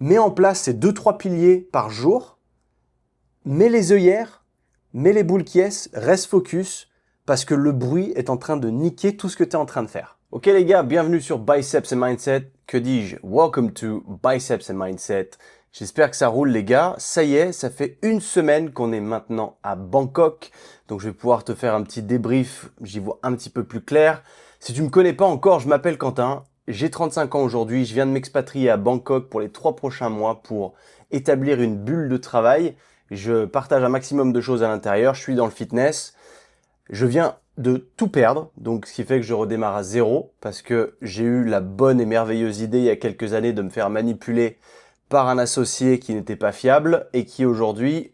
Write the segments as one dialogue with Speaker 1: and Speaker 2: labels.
Speaker 1: Mets en place ces 2-3 piliers par jour, mets les œillères, mets les boules qui est, reste focus, parce que le bruit est en train de niquer tout ce que tu es en train de faire. Ok les gars, bienvenue sur Biceps and Mindset. Que dis-je? Welcome to Biceps and Mindset. J'espère que ça roule les gars. Ça y est, ça fait une semaine qu'on est maintenant à Bangkok. Donc je vais pouvoir te faire un petit débrief, j'y vois un petit peu plus clair. Si tu me connais pas encore, je m'appelle Quentin. J'ai 35 ans aujourd'hui, je viens de m'expatrier à Bangkok pour les 3 prochains mois pour établir une bulle de travail. Je partage un maximum de choses à l'intérieur, je suis dans le fitness. Je viens de tout perdre, donc ce qui fait que je redémarre à zéro, parce que j'ai eu la bonne et merveilleuse idée il y a quelques années de me faire manipuler par un associé qui n'était pas fiable et qui aujourd'hui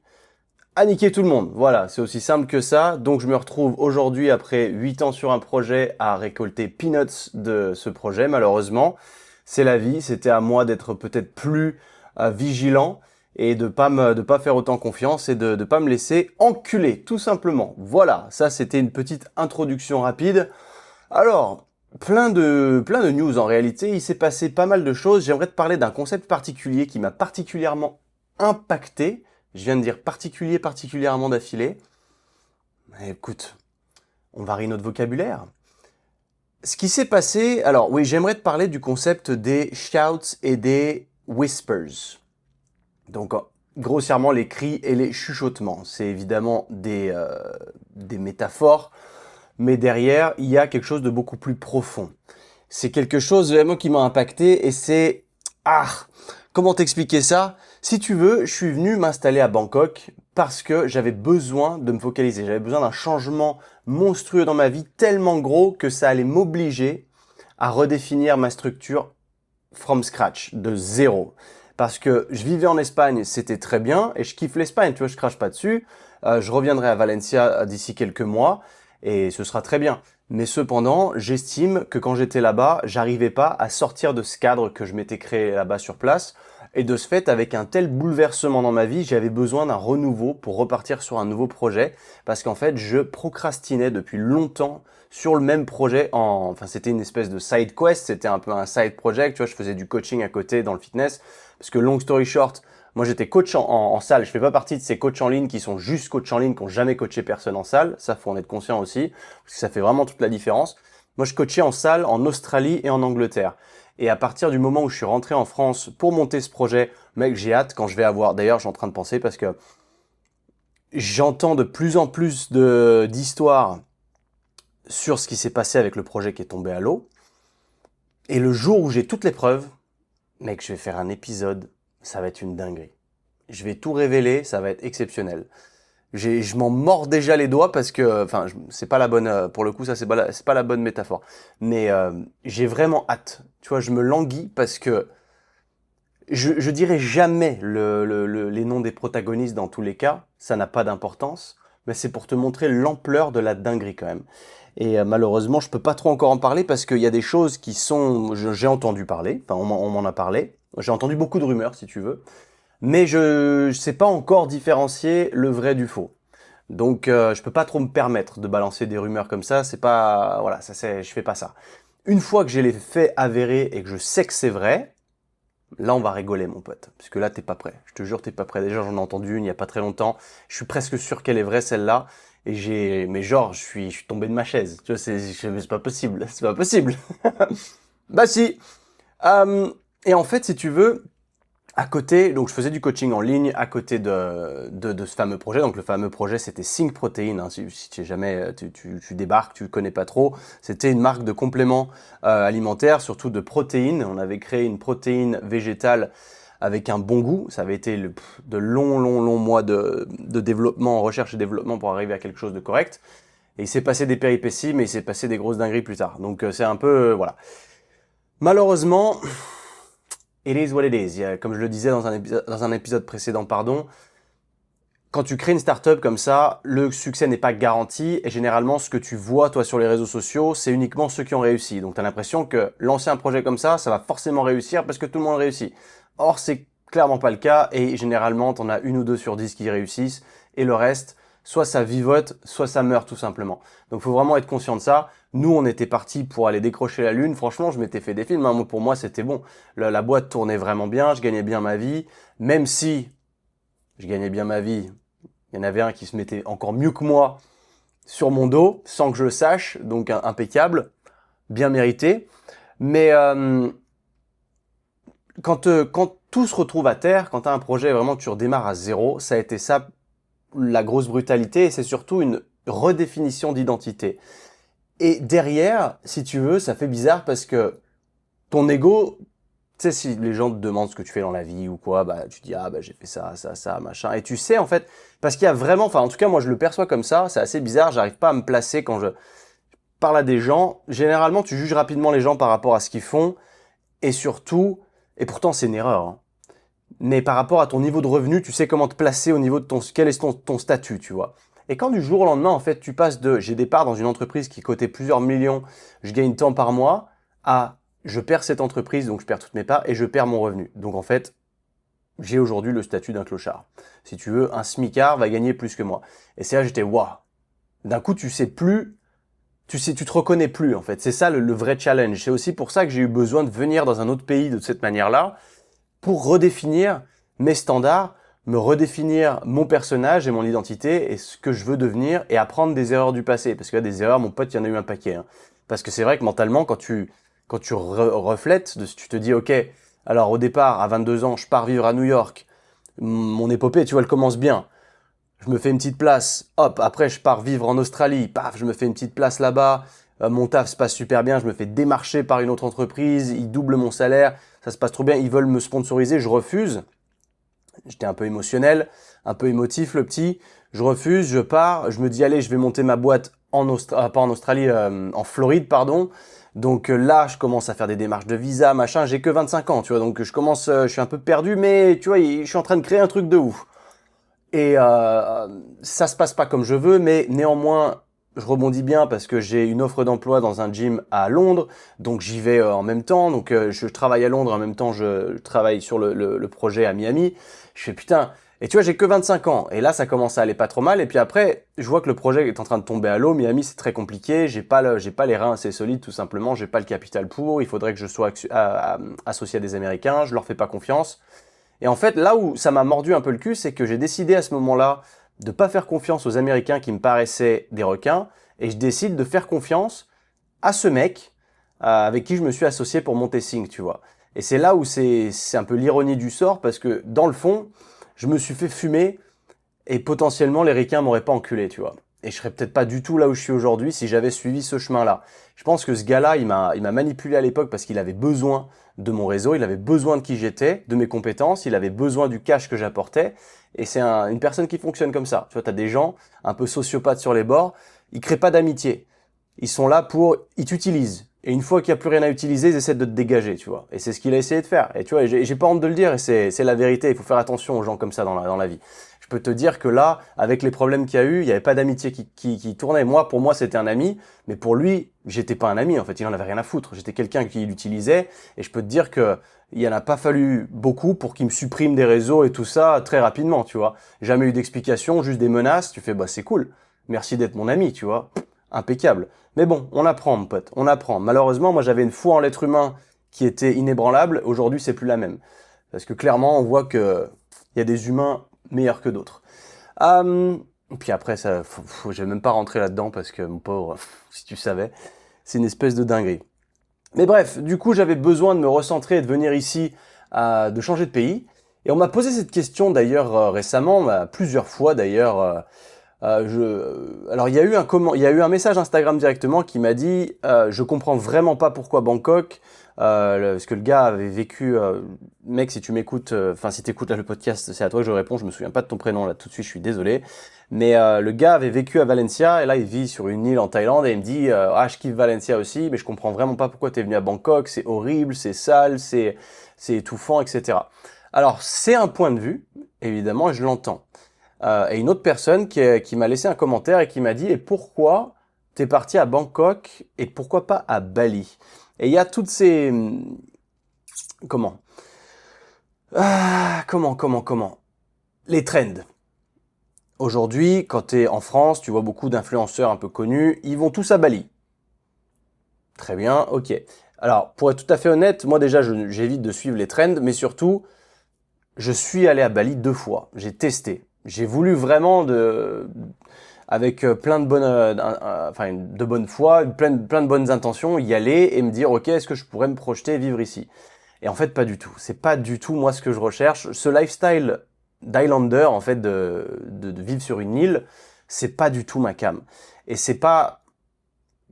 Speaker 1: a niqué tout le monde. Voilà, c'est aussi simple que ça. Donc je me retrouve aujourd'hui, après 8 ans sur un projet, à récolter peanuts de ce projet, malheureusement. C'est la vie, c'était à moi d'être peut-être plus vigilant et de pas faire autant confiance et de pas me laisser enculer, tout simplement. Voilà, ça c'était une petite introduction rapide. Alors, plein de news en réalité, il s'est passé pas mal de choses. J'aimerais te parler d'un concept particulier qui m'a particulièrement impacté. Je viens de dire particulièrement d'affilée. Écoute, on varie notre vocabulaire. Ce qui s'est passé, alors oui, j'aimerais te parler du concept des shouts et des whispers. Donc, grossièrement, les cris et les chuchotements. C'est évidemment des métaphores, mais derrière, il y a quelque chose de beaucoup plus profond. C'est quelque chose vraiment qui m'a impacté et c'est... Ah! Comment t'expliquer ça? Si tu veux, je suis venu m'installer à Bangkok parce que j'avais besoin de me focaliser. J'avais besoin d'un changement monstrueux dans ma vie, tellement gros que ça allait m'obliger à redéfinir ma structure from scratch, de zéro. Parce que je vivais en Espagne, c'était très bien, et je kiffe l'Espagne, tu vois, je crache pas dessus. Je reviendrai à Valencia d'ici quelques mois, et ce sera très bien. Mais cependant, j'estime que quand j'étais là-bas, j'arrivais pas à sortir de ce cadre que je m'étais créé là-bas sur place. Et de ce fait, avec un tel bouleversement dans ma vie, j'avais besoin d'un renouveau pour repartir sur un nouveau projet. Parce qu'en fait, je procrastinais depuis longtemps sur le même projet. Enfin, c'était une espèce de side quest, c'était un peu un side project. Tu vois, je faisais du coaching à côté dans le fitness. Parce que long story short, moi j'étais coach en salle. Je fais pas partie de ces coachs en ligne qui sont juste coachs en ligne, qui n'ont jamais coaché personne en salle. Ça, faut en être conscient aussi, parce que ça fait vraiment toute la différence. Moi, je coachais en salle en Australie et en Angleterre. Et à partir du moment où je suis rentré en France pour monter ce projet, mec, j'ai hâte quand je vais avoir... D'ailleurs, je suis en train de penser parce que j'entends de plus en plus d'histoires sur ce qui s'est passé avec le projet qui est tombé à l'eau. Et le jour où j'ai toutes les preuves, mec, je vais faire un épisode, ça va être une dinguerie. Je vais tout révéler, ça va être exceptionnel. Je m'en mords déjà les doigts parce que, enfin, c'est pas la bonne, pour le coup, ça c'est pas la bonne métaphore. Mais j'ai vraiment hâte. Tu vois, je me languis parce que je dirai jamais les noms des protagonistes dans tous les cas. Ça n'a pas d'importance. Mais c'est pour te montrer l'ampleur de la dinguerie quand même. Et malheureusement, je peux pas trop encore en parler parce qu'il y a des choses qui sont, j'ai entendu parler. Enfin, on m'en a parlé. J'ai entendu beaucoup de rumeurs, si tu veux. Mais je sais pas encore différencier le vrai du faux. Donc je peux pas trop me permettre de balancer des rumeurs comme ça, c'est pas voilà, je fais pas ça. Une fois que j'ai les faits avérés et que je sais que c'est vrai, là on va rigoler mon pote, parce que là t'es pas prêt. Je te jure t'es pas prêt. Déjà j'en ai entendu une il y a pas très longtemps. Je suis presque sûr qu'elle est vraie celle-là et mais genre je suis tombé de ma chaise. Tu vois c'est pas possible, c'est pas possible. Bah si. Et en fait si tu veux à côté, donc je faisais du coaching en ligne à côté de ce fameux projet. Donc le fameux projet, c'était Sync Protein. Hein, si jamais tu débarques, tu connais pas trop. C'était une marque de compléments alimentaires, surtout de protéines. On avait créé une protéine végétale avec un bon goût. Ça avait été de longs mois de développement, recherche et développement pour arriver à quelque chose de correct. Et il s'est passé des péripéties, mais il s'est passé des grosses dingueries plus tard. Donc c'est un peu, voilà. Malheureusement... It is what it is. Comme je le disais dans un épisode précédent, pardon, quand tu crées une startup comme ça, le succès n'est pas garanti et généralement ce que tu vois toi sur les réseaux sociaux, c'est uniquement ceux qui ont réussi. Donc tu as l'impression que lancer un projet comme ça va forcément réussir parce que tout le monde réussit. Or c'est clairement pas le cas et généralement tu en as une ou deux sur 10 qui réussissent et le reste soit ça vivote, soit ça meurt tout simplement. Donc faut vraiment être conscient de ça. Nous, on était partis pour aller décrocher la lune. Franchement, je m'étais fait des films, hein. Pour moi, c'était bon. La boîte tournait vraiment bien, je gagnais bien ma vie. Même si je gagnais bien ma vie, il y en avait un qui se mettait encore mieux que moi sur mon dos, sans que je le sache, donc impeccable, bien mérité. Mais quand tout se retrouve à terre, quand tu as un projet vraiment que tu redémarres à zéro, ça a été ça la grosse brutalité, et c'est surtout une redéfinition d'identité. Et derrière, si tu veux, ça fait bizarre parce que ton ego, tu sais, si les gens te demandent ce que tu fais dans la vie ou quoi, bah tu dis ah bah j'ai fait ça, ça, ça, machin. Et tu sais en fait, parce qu'il y a vraiment, enfin en tout cas moi je le perçois comme ça, c'est assez bizarre, j'arrive pas à me placer quand je parle à des gens. Généralement tu juges rapidement les gens par rapport à ce qu'ils font, et surtout, et pourtant c'est une erreur, hein, mais par rapport à ton niveau de revenu, tu sais comment te placer au niveau de quel est ton statut, tu vois. Et quand du jour au lendemain, en fait, tu passes de j'ai des parts dans une entreprise qui cotait plusieurs millions, je gagne tant par mois, à je perds cette entreprise, donc je perds toutes mes parts et je perds mon revenu. Donc en fait, j'ai aujourd'hui le statut d'un clochard. Si tu veux, un smicard va gagner plus que moi. Et c'est là j'étais waouh. D'un coup, tu sais plus, tu te reconnais plus en fait. C'est ça le vrai challenge. C'est aussi pour ça que j'ai eu besoin de venir dans un autre pays de cette manière-là, pour redéfinir mes standards, me redéfinir mon personnage et mon identité et ce que je veux devenir, et apprendre des erreurs du passé. Parce que là, des erreurs, mon pote, il y en a eu un paquet, hein. Parce que c'est vrai que mentalement, quand tu reflètes, tu te dis, ok, alors au départ, à 22 ans, je pars vivre à New York. Mon épopée, tu vois, elle commence bien. Je me fais une petite place, hop, après je pars vivre en Australie, paf, je me fais une petite place là-bas, mon taf se passe super bien, je me fais démarcher par une autre entreprise, ils doublent mon salaire, ça se passe trop bien, ils veulent me sponsoriser, je refuse. J'étais un peu émotionnel, un peu émotif le petit, je refuse, je pars, je me dis allez, je vais monter ma boîte pas en Australie, en Floride, pardon. Donc là, je commence à faire des démarches de visa, machin, j'ai que 25 ans, tu vois, donc je commence, je suis un peu perdu, mais tu vois, je suis en train de créer un truc de ouf. Et ça se passe pas comme je veux, mais néanmoins, je rebondis bien parce que j'ai une offre d'emploi dans un gym à Londres, donc j'y vais en même temps. Donc je travaille à Londres, en même temps je travaille sur le projet à Miami. Je fais putain, et tu vois, j'ai que 25 ans. Et là, ça commence à aller pas trop mal. Et puis après, je vois que le projet est en train de tomber à l'eau. Miami, c'est très compliqué. J'ai pas les reins assez solides, tout simplement. J'ai pas le capital pour. Il faudrait que je sois associé à des Américains. Je leur fais pas confiance. Et en fait, là où ça m'a mordu un peu le cul, c'est que j'ai décidé à ce moment-là de pas faire confiance aux Américains qui me paraissaient des requins, et je décide de faire confiance à ce mec avec qui je me suis associé pour monter Sync, tu vois. Et c'est là où c'est un peu l'ironie du sort, parce que dans le fond, je me suis fait fumer, et potentiellement les requins m'auraient pas enculé, tu vois. Et je serais peut-être pas du tout là où je suis aujourd'hui si j'avais suivi ce chemin-là. Je pense que ce gars-là, il m'a manipulé à l'époque parce qu'il avait besoin de mon réseau, il avait besoin de qui j'étais, de mes compétences, il avait besoin du cash que j'apportais. Et c'est une personne qui fonctionne comme ça. Tu vois, t'as des gens un peu sociopathes sur les bords, ils créent pas d'amitié. Ils sont là ils t'utilisent. Et une fois qu'il n'y a plus rien à utiliser, ils essaient de te dégager, tu vois. Et c'est ce qu'il a essayé de faire. Et tu vois, j'ai pas honte de le dire, et c'est la vérité. Il faut faire attention aux gens comme ça dans la vie. Je peux te dire que là, avec les problèmes qu'il y a eu, il n'y avait pas d'amitié qui tournait. Moi, pour moi, c'était un ami, mais pour lui, j'étais pas un ami. En fait, il en avait rien à foutre. J'étais quelqu'un qui l'utilisait, et je peux te dire que il en a pas fallu beaucoup pour qu'il me supprime des réseaux et tout ça très rapidement, tu vois. Jamais eu d'explication, juste des menaces. Tu fais, bah c'est cool. Merci d'être mon ami, tu vois. Impeccable. Mais bon, on apprend, mon pote. On apprend. Malheureusement, moi, j'avais une foi en l'être humain qui était inébranlable. Aujourd'hui, c'est plus la même. Parce que clairement, on voit que il y a des humains meilleurs que d'autres. Puis après, je vais même pas rentrer là-dedans parce que, mon pauvre, si tu savais, c'est une espèce de dinguerie. Mais bref, du coup, j'avais besoin de me recentrer et de venir ici, de changer de pays. Et on m'a posé cette question d'ailleurs récemment, plusieurs fois d'ailleurs. Alors il y a eu un message Instagram directement qui m'a dit je comprends vraiment pas pourquoi Bangkok, parce que le gars avait vécu, mec, si tu m'écoutes, enfin si t'écoutes là le podcast, c'est à toi que je réponds, je me souviens pas de ton prénom là tout de suite, je suis désolé, mais le gars avait vécu à Valencia et là il vit sur une île en Thaïlande et il me dit ah je kiffe Valencia aussi, mais je comprends vraiment pas pourquoi t'es venu à Bangkok, c'est horrible, c'est sale, c'est étouffant, etc. Alors c'est un point de vue, évidemment, et je l'entends. Et une autre personne qui m'a laissé un commentaire et qui m'a dit « Et pourquoi t'es parti à Bangkok et pourquoi pas à Bali ?» Et il y a toutes ces... Comment comment les trends. Aujourd'hui, quand tu es en France, tu vois beaucoup d'influenceurs un peu connus, ils vont tous à Bali. Très bien, ok. Alors, pour être tout à fait honnête, moi déjà, j'évite de suivre les trends, mais surtout, je suis allé à Bali 2 fois. J'ai testé. J'ai voulu vraiment avec plein de bonnes, enfin, de bonne foi, plein de bonnes intentions, y aller et me dire, ok, est-ce que je pourrais me projeter et vivre ici? Et en fait, pas du tout. C'est pas du tout moi ce que je recherche. Ce lifestyle d'Highlander, en fait, de vivre sur une île, c'est pas du tout ma came. Et c'est pas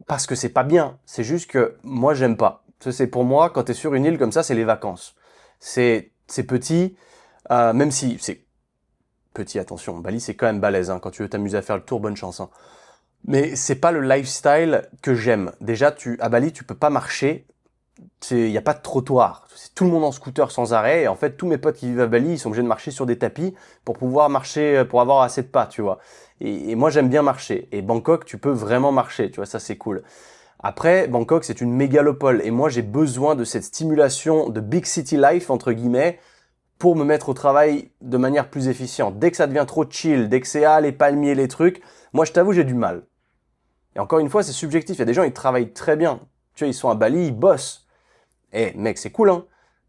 Speaker 1: parce que c'est pas bien. C'est juste que moi, j'aime pas. C'est pour moi, quand t'es sur une île comme ça, c'est les vacances. C'est petit, même si c'est petit, attention. Bali, c'est quand même balèze, hein. Quand tu veux t'amuser à faire le tour, bonne chance, hein. Mais c'est pas le lifestyle que j'aime. Déjà, à Bali, tu peux pas marcher. Il n'y a pas de trottoir. C'est tout le monde en scooter sans arrêt. Et en fait, tous mes potes qui vivent à Bali, ils sont obligés de marcher sur des tapis pour pouvoir marcher, pour avoir assez de pas, tu vois. Et moi, j'aime bien marcher. Et Bangkok, tu peux vraiment marcher, tu vois, ça c'est cool. Après, Bangkok, c'est une mégalopole. Et moi, j'ai besoin de cette stimulation de big city life, entre guillemets, pour me mettre au travail de manière plus efficiente. Dès que ça devient trop chill, dès que c'est les palmiers, les trucs, moi, je t'avoue, j'ai du mal. Et encore une fois, c'est subjectif. Il y a des gens, ils travaillent très bien. Tu vois, ils sont à Bali, ils bossent. Eh, mec, c'est cool, hein.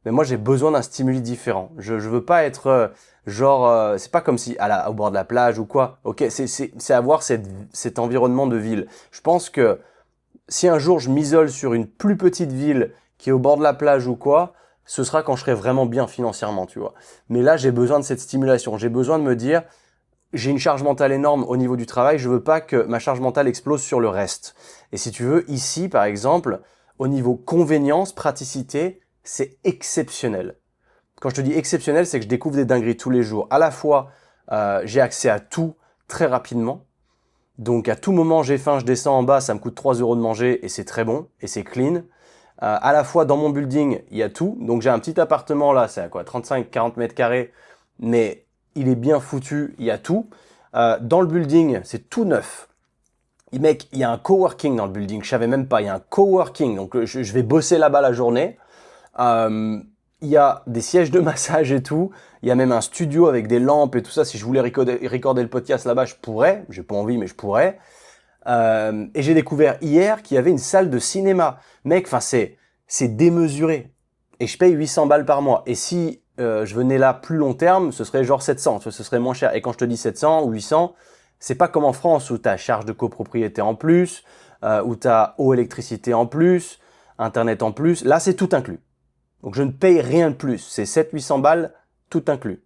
Speaker 1: Mais moi, j'ai besoin d'un stimuli différent. Je veux pas être c'est pas comme si au bord de la plage ou quoi. Ok, c'est avoir cet environnement de ville. Je pense que si un jour je m'isole sur une plus petite ville qui est au bord de la plage ou quoi, ce sera quand je serai vraiment bien financièrement, tu vois. Mais là, j'ai besoin de cette stimulation. J'ai besoin de me dire, j'ai une charge mentale énorme au niveau du travail, je veux pas que ma charge mentale explose sur le reste. Et si tu veux, ici, par exemple, au niveau convénience, praticité, c'est exceptionnel. Quand je te dis exceptionnel, c'est que je découvre des dingueries tous les jours. À la fois, j'ai accès à tout très rapidement. Donc à tout moment, j'ai faim, je descends en bas, ça me coûte 3 euros de manger et c'est très bon et c'est clean. À la fois, dans mon building, il y a tout. Donc j'ai un petit appartement là, c'est à quoi 35-40 mètres carrés, mais il est bien foutu, il y a tout. Dans le building, c'est tout neuf. Et mec, il y a un coworking dans le building, je savais même pas, il y a un coworking, donc je vais bosser là-bas la journée. Euh, il y a des sièges de massage et tout. Il y a même un studio avec des lampes et tout ça. Si je voulais recorder le podcast là-bas, je pourrais. J'ai pas envie, mais je pourrais. Et j'ai découvert hier qu'il y avait une salle de cinéma. Mec, enfin c'est démesuré. Et je paye 800 balles par mois. Et si je venais là plus long terme, ce serait genre 700. Tu vois, ce serait moins cher. Et quand je te dis 700 ou 800, c'est pas comme en France où tu as charge de copropriété en plus, où tu as eau, électricité en plus, internet en plus. Là, c'est tout inclus. Donc je ne paye rien de plus. C'est 700-800 balles, tout inclus.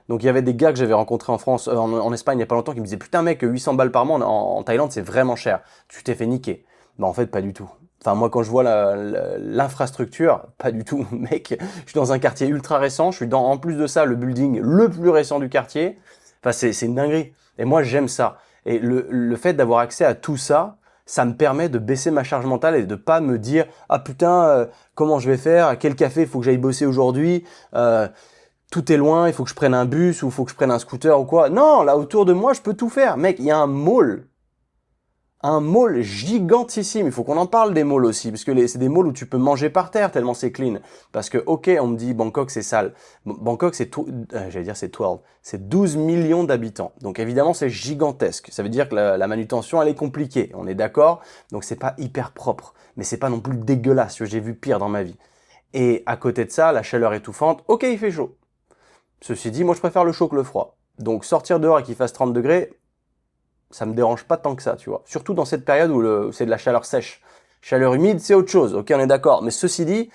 Speaker 1: Donc il y avait des gars que j'avais rencontrés en France, en Espagne il n'y a pas longtemps qui me disaient putain mec, 800 balles par mois en Thaïlande c'est vraiment cher. Tu t'es fait niquer. Bah en fait pas du tout. Enfin moi quand je vois l'infrastructure, pas du tout mec. Je suis dans un quartier ultra récent, je suis dans en plus de ça le building le plus récent du quartier. Enfin c'est une dinguerie. Et moi j'aime ça. Et le fait d'avoir accès à tout ça, ça me permet de baisser ma charge mentale et de pas me dire ah putain comment je vais faire, à quel café il faut que j'aille bosser aujourd'hui. Tout est loin, il faut que je prenne un bus ou il faut que je prenne un scooter ou quoi. Non, là autour de moi, je peux tout faire. Mec, il y a un mall gigantissime. Il faut qu'on en parle des malls aussi, parce que c'est des malls où tu peux manger par terre tellement c'est clean. Parce que, ok, on me dit Bangkok c'est sale. Bangkok j'allais dire c'est 12, c'est 12 millions d'habitants. Donc évidemment c'est gigantesque. Ça veut dire que la manutention elle est compliquée. On est d'accord. Donc c'est pas hyper propre, mais c'est pas non plus dégueulasse. J'ai vu pire dans ma vie. Et à côté de ça, la chaleur étouffante. Ok, il fait chaud. Ceci dit, moi je préfère le chaud que le froid. Donc sortir dehors et qu'il fasse 30 degrés, ça me dérange pas tant que ça, tu vois. Surtout dans cette période où c'est de la chaleur sèche. Chaleur humide, c'est autre chose, ok, on est d'accord. Mais ceci dit,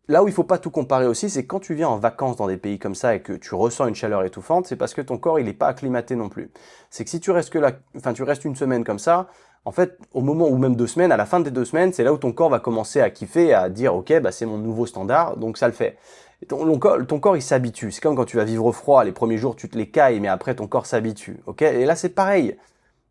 Speaker 1: là où il faut pas tout comparer aussi, c'est quand tu viens en vacances dans des pays comme ça et que tu ressens une chaleur étouffante, c'est parce que ton corps il est pas acclimaté non plus. C'est que si tu restes tu restes une semaine comme ça, en fait, au moment ou même 2 semaines, à la fin des 2 semaines, c'est là où ton corps va commencer à kiffer, à dire ok, bah c'est mon nouveau standard, donc ça le fait. Et ton corps il s'habitue. C'est comme quand tu vas vivre au froid, les premiers jours tu te les cailles, mais après ton corps s'habitue, ok. Et là c'est pareil.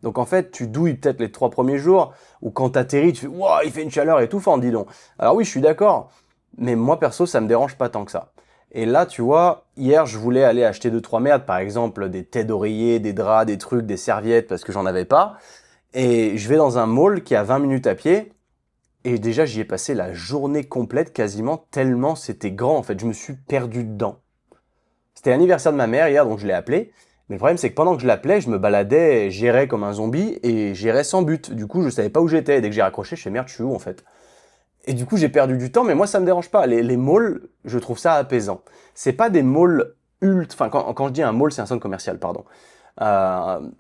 Speaker 1: Donc en fait, tu douilles peut-être les 3 premiers jours, ou quand t'atterris, tu fais wow, il fait une chaleur étouffante, dis donc. Alors oui, je suis d'accord. Mais moi, perso, ça me dérange pas tant que ça. Et là, tu vois, hier, je voulais aller acheter 2-3 merdes, par exemple, des têtes d'oreiller, des draps, des trucs, des serviettes, parce que j'en avais pas. Et je vais dans un mall qui a 20 minutes à pied. Et déjà, j'y ai passé la journée complète quasiment, tellement c'était grand. En fait, je me suis perdu dedans. C'était l'anniversaire de ma mère hier, donc je l'ai appelé. Mais le problème, c'est que pendant que je l'appelais, je me baladais, j'errais comme un zombie et j'errais sans but. Du coup, je savais pas où j'étais. Et dès que j'ai raccroché, je fais merde, je suis où en fait? Et du coup, j'ai perdu du temps, mais moi, ça me dérange pas. Les malls, je trouve ça apaisant. C'est pas des malls ultra. Enfin, quand je dis un mall, c'est un centre commercial, pardon.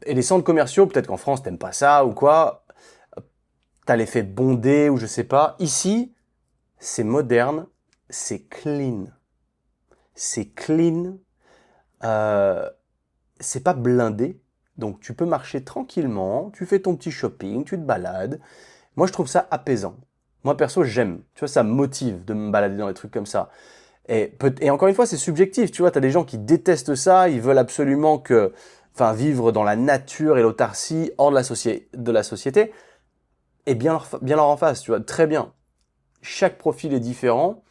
Speaker 1: Et les centres commerciaux, peut-être qu'en France, t'aimes pas ça ou quoi. T'as l'effet bondé ou je sais pas. Ici, c'est moderne, c'est clean. C'est clean. Euh, c'est pas blindé. Donc, tu peux marcher tranquillement. Tu fais ton petit shopping, tu te balades. Moi, je trouve ça apaisant. Moi, perso, j'aime. Tu vois, ça me motive de me balader dans les trucs comme ça. Et encore une fois, c'est subjectif. Tu vois, tu as des gens qui détestent ça. Ils veulent absolument enfin, vivre dans la nature et l'autarcie hors de la société. Et bien leur en face, tu vois, très bien. Chaque profil est différent.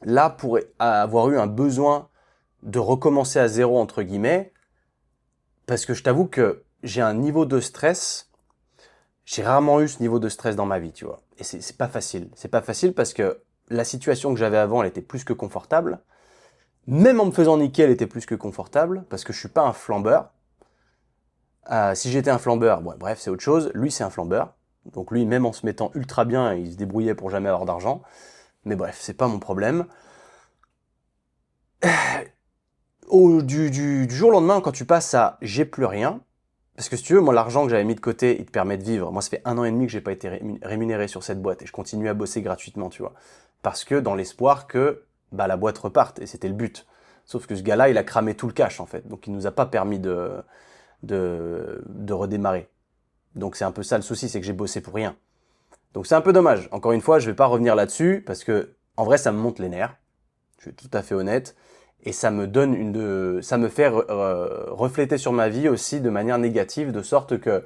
Speaker 1: Là, pour avoir eu un besoin de recommencer à zéro, entre guillemets, parce que je t'avoue que j'ai un niveau de stress. J'ai rarement eu ce niveau de stress dans ma vie, tu vois. Et c'est pas facile. C'est pas facile parce que la situation que j'avais avant, elle était plus que confortable. Même en me faisant niquer, elle était plus que confortable parce que je suis pas un flambeur. Si j'étais un flambeur, bon, bref, c'est autre chose. Lui, c'est un flambeur. Donc lui, même en se mettant ultra bien, il se débrouillait pour jamais avoir d'argent. Mais bref, c'est pas mon problème. Du jour au lendemain, quand tu passes à j'ai plus rien, parce que si tu veux, moi, l'argent que j'avais mis de côté, il te permet de vivre. Moi, ça fait 1 an et demi que j'ai pas été rémunéré sur cette boîte et je continue à bosser gratuitement, tu vois. Parce que dans l'espoir que bah, la boîte reparte et c'était le but. Sauf que ce gars-là, il a cramé tout le cash en fait. Donc il nous a pas permis de redémarrer. Donc c'est un peu ça le souci, c'est que j'ai bossé pour rien. Donc c'est un peu dommage. Encore une fois, je vais pas revenir là-dessus parce que en vrai, ça me monte les nerfs. Je suis tout à fait honnête. Et ça me donne ça me fait refléter sur ma vie aussi de manière négative, de sorte que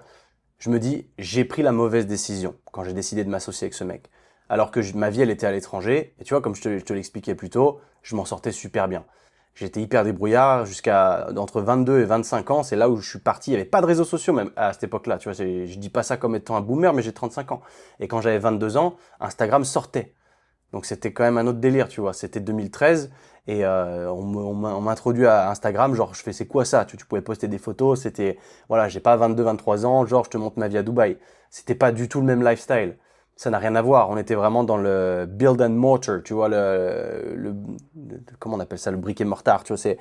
Speaker 1: je me dis, j'ai pris la mauvaise décision quand j'ai décidé de m'associer avec ce mec. Alors que ma vie, elle était à l'étranger. Et tu vois, comme je te l'expliquais plus tôt, je m'en sortais super bien. J'étais hyper débrouillard jusqu'à entre 22 et 25 ans. C'est là où je suis parti. Il n'y avait pas de réseaux sociaux même à cette époque-là. Tu vois, je dis pas ça comme étant un boomer, mais j'ai 35 ans. Et quand j'avais 22 ans, Instagram sortait. Donc c'était quand même un autre délire, tu vois. C'était 2013 et on m'a introduit à Instagram. Genre, je fais c'est quoi ça? Tu pouvais poster des photos. C'était voilà, j'ai pas 22, 23 ans. Genre, je te montre ma vie à Dubaï. C'était pas du tout le même lifestyle. Ça n'a rien à voir. On était vraiment dans le build and mortar, tu vois, comment on appelle ça, le brick et mortar, tu vois.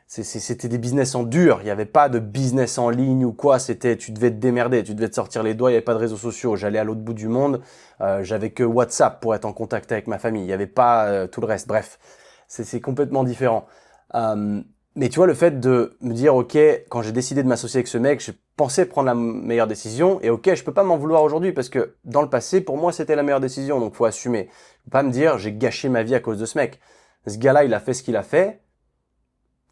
Speaker 1: C'était des business en dur. Il n'y avait pas de business en ligne ou quoi. C'était, tu devais te démerder, tu devais te sortir les doigts. Il n'y avait pas de réseaux sociaux. J'allais à l'autre bout du monde. J'avais que WhatsApp pour être en contact avec ma famille. Il n'y avait pas tout le reste. Bref, c'est complètement différent. Mais tu vois, le fait de me dire, ok, quand j'ai décidé de m'associer avec ce mec, je pensais prendre la meilleure décision. Et ok, je peux pas m'en vouloir aujourd'hui parce que dans le passé, pour moi, c'était la meilleure décision. Donc, faut assumer. Faut pas me dire, j'ai gâché ma vie à cause de ce mec. Ce gars-là, il a fait ce qu'il a fait.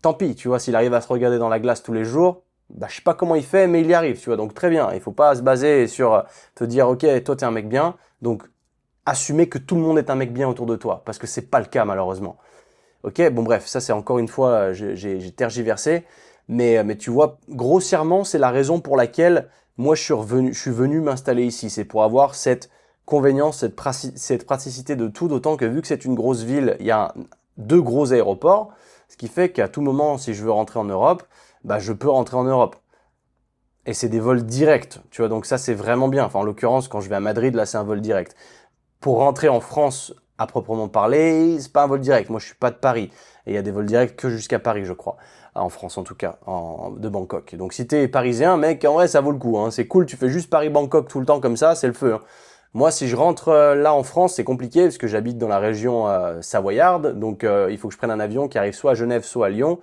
Speaker 1: Tant pis, tu vois, s'il arrive à se regarder dans la glace tous les jours, bah, je sais pas comment il fait, mais il y arrive, tu vois. Donc, très bien. Il faut pas se baser sur te dire, ok, toi, t'es un mec bien. Donc, assumer que tout le monde est un mec bien autour de toi. Parce que c'est pas le cas, malheureusement. Ok, bon bref, ça c'est encore une fois, j'ai tergiversé, mais tu vois, grossièrement, c'est la raison pour laquelle moi je suis venu m'installer ici. C'est pour avoir cette convénience, cette praticité de tout, d'autant que vu que c'est une grosse ville, il y a deux gros aéroports, ce qui fait qu'à tout moment, si je veux rentrer en Europe, bah je peux rentrer en Europe. Et c'est des vols directs, tu vois, donc ça c'est vraiment bien. Enfin, en l'occurrence, quand je vais à Madrid, là c'est un vol direct. Pour rentrer en France à proprement parler, c'est pas un vol direct. Moi, je suis pas de Paris. Et il y a des vols directs que jusqu'à Paris, je crois. En France, en tout cas, de Bangkok. Donc, si t'es parisien, mec, en vrai, ça vaut le coup. Hein. C'est cool, tu fais juste Paris-Bangkok tout le temps comme ça, c'est le feu. Hein. Moi, si je rentre là en France, c'est compliqué parce que j'habite dans la région savoyarde. Donc, il faut que je prenne un avion qui arrive soit à Genève, soit à Lyon.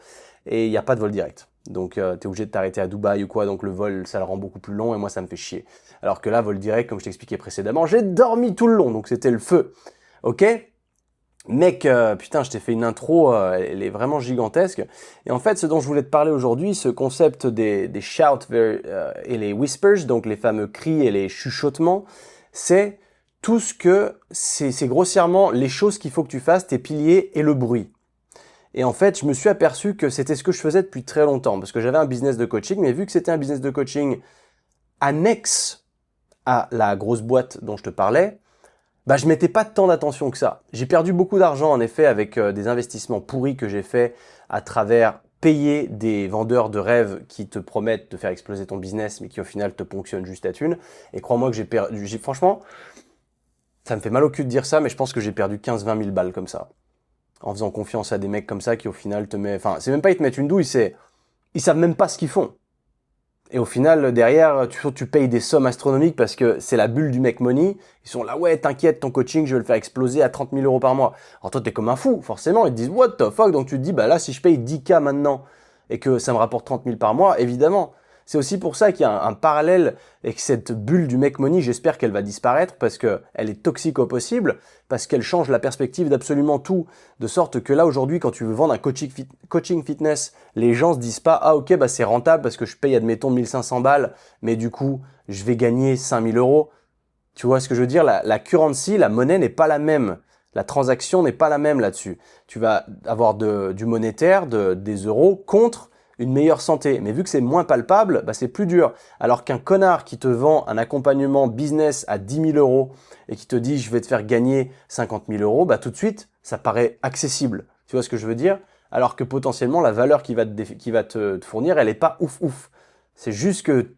Speaker 1: Et il n'y a pas de vol direct. Donc, tu es obligé de t'arrêter à Dubaï ou quoi. Donc, le vol, ça le rend beaucoup plus long et moi, ça me fait chier. Alors que là, vol direct, comme je t'expliquais précédemment, j'ai dormi tout le long. Donc, c'était le feu. Ok? Mec, putain, je t'ai fait une intro, elle est vraiment gigantesque. Et en fait, ce dont je voulais te parler aujourd'hui, ce concept des shouts et les whispers, donc les fameux cris et les chuchotements, c'est tout ce que, c'est grossièrement les choses qu'il faut que tu fasses, tes piliers et le bruit. Et en fait, je me suis aperçu que c'était ce que je faisais depuis très longtemps, parce que j'avais un business de coaching, mais vu que c'était un business de coaching annexe à la grosse boîte dont je te parlais, bah, je mettais pas tant d'attention que ça. J'ai perdu beaucoup d'argent en effet avec des investissements pourris que j'ai fait à travers payer des vendeurs de rêves qui te promettent de faire exploser ton business, mais qui au final te ponctionnent juste à thune. Et crois-moi que j'ai perdu, franchement, ça me fait mal au cul de dire ça, mais je pense que j'ai perdu 15-20 000 balles comme ça. En faisant confiance à des mecs comme ça qui au final te mettent... Enfin, c'est même pas ils te mettent une douille, c'est... Ils savent même pas ce qu'ils font. Et au final, derrière, tu payes des sommes astronomiques parce que c'est la bulle du mec money. Ils sont là, ouais, t'inquiète, ton coaching, je vais le faire exploser à 30 000 euros par mois. Alors toi, t'es comme un fou, forcément. Ils te disent, what the fuck? Donc tu te dis, bah là, si je paye 10K maintenant et que ça me rapporte 30 000 par mois, évidemment. C'est aussi pour ça qu'il y a un parallèle avec cette bulle du mec money. J'espère qu'elle va disparaître parce qu'elle est toxique au possible, parce qu'elle change la perspective d'absolument tout. De sorte que là, aujourd'hui, quand tu veux vendre un coaching fitness, les gens se disent pas, ah ok, bah c'est rentable parce que je paye, admettons, 1500 balles, mais du coup, je vais gagner 5000 euros. Tu vois ce que je veux dire? La currency, la monnaie n'est pas la même. La transaction n'est pas la même là-dessus. Tu vas avoir du monétaire, des euros contre une meilleure santé. Mais vu que c'est moins palpable, bah c'est plus dur. Alors qu'un connard qui te vend un accompagnement business à 10 000 euros et qui te dit je vais te faire gagner 50 000 euros, bah tout de suite, ça paraît accessible. Tu vois ce que je veux dire? Alors que potentiellement, la valeur qu'il va te fournir, elle n'est pas ouf ouf. C'est juste que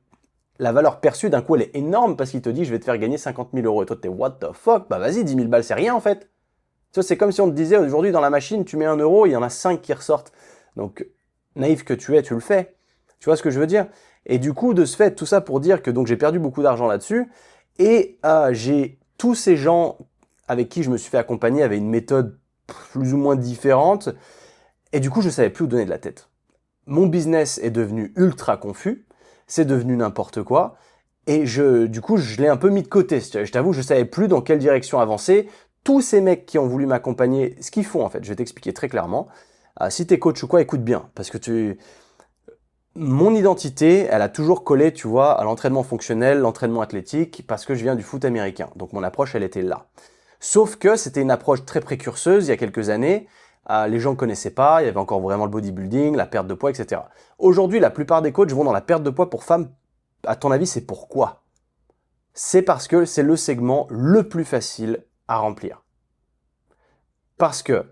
Speaker 1: la valeur perçue, d'un coup, elle est énorme parce qu'il te dit je vais te faire gagner 50 000 euros. Et toi, t'es what the fuck? Bah vas-y, 10 000 balles, c'est rien en fait. Tu vois, c'est comme si on te disait aujourd'hui dans la machine, tu mets 1 euro, il y en a 5 qui ressortent. Donc, naïf que tu es, tu le fais. Tu vois ce que je veux dire? Et du coup, de ce fait, tout ça pour dire que donc j'ai perdu beaucoup d'argent là-dessus. Et j'ai tous ces gens avec qui je me suis fait accompagner avaient une méthode plus ou moins différente. Et du coup, je ne savais plus où donner de la tête. Mon business est devenu ultra confus. C'est devenu n'importe quoi. Et du coup, je l'ai un peu mis de côté. Je t'avoue, je ne savais plus dans quelle direction avancer. Tous ces mecs qui ont voulu m'accompagner, ce qu'ils font en fait, je vais t'expliquer très clairement. Si t'es coach ou quoi, écoute bien, parce que mon identité, elle a toujours collé, tu vois, à l'entraînement fonctionnel, l'entraînement athlétique, parce que je viens du foot américain. Donc mon approche, elle était là. Sauf que c'était une approche très précurseuse il y a quelques années. Les gens ne connaissaient pas, il y avait encore vraiment le bodybuilding, la perte de poids, etc. Aujourd'hui, la plupart des coachs vont dans la perte de poids pour femmes. À ton avis, c'est pourquoi? C'est parce que c'est le segment le plus facile à remplir. Parce que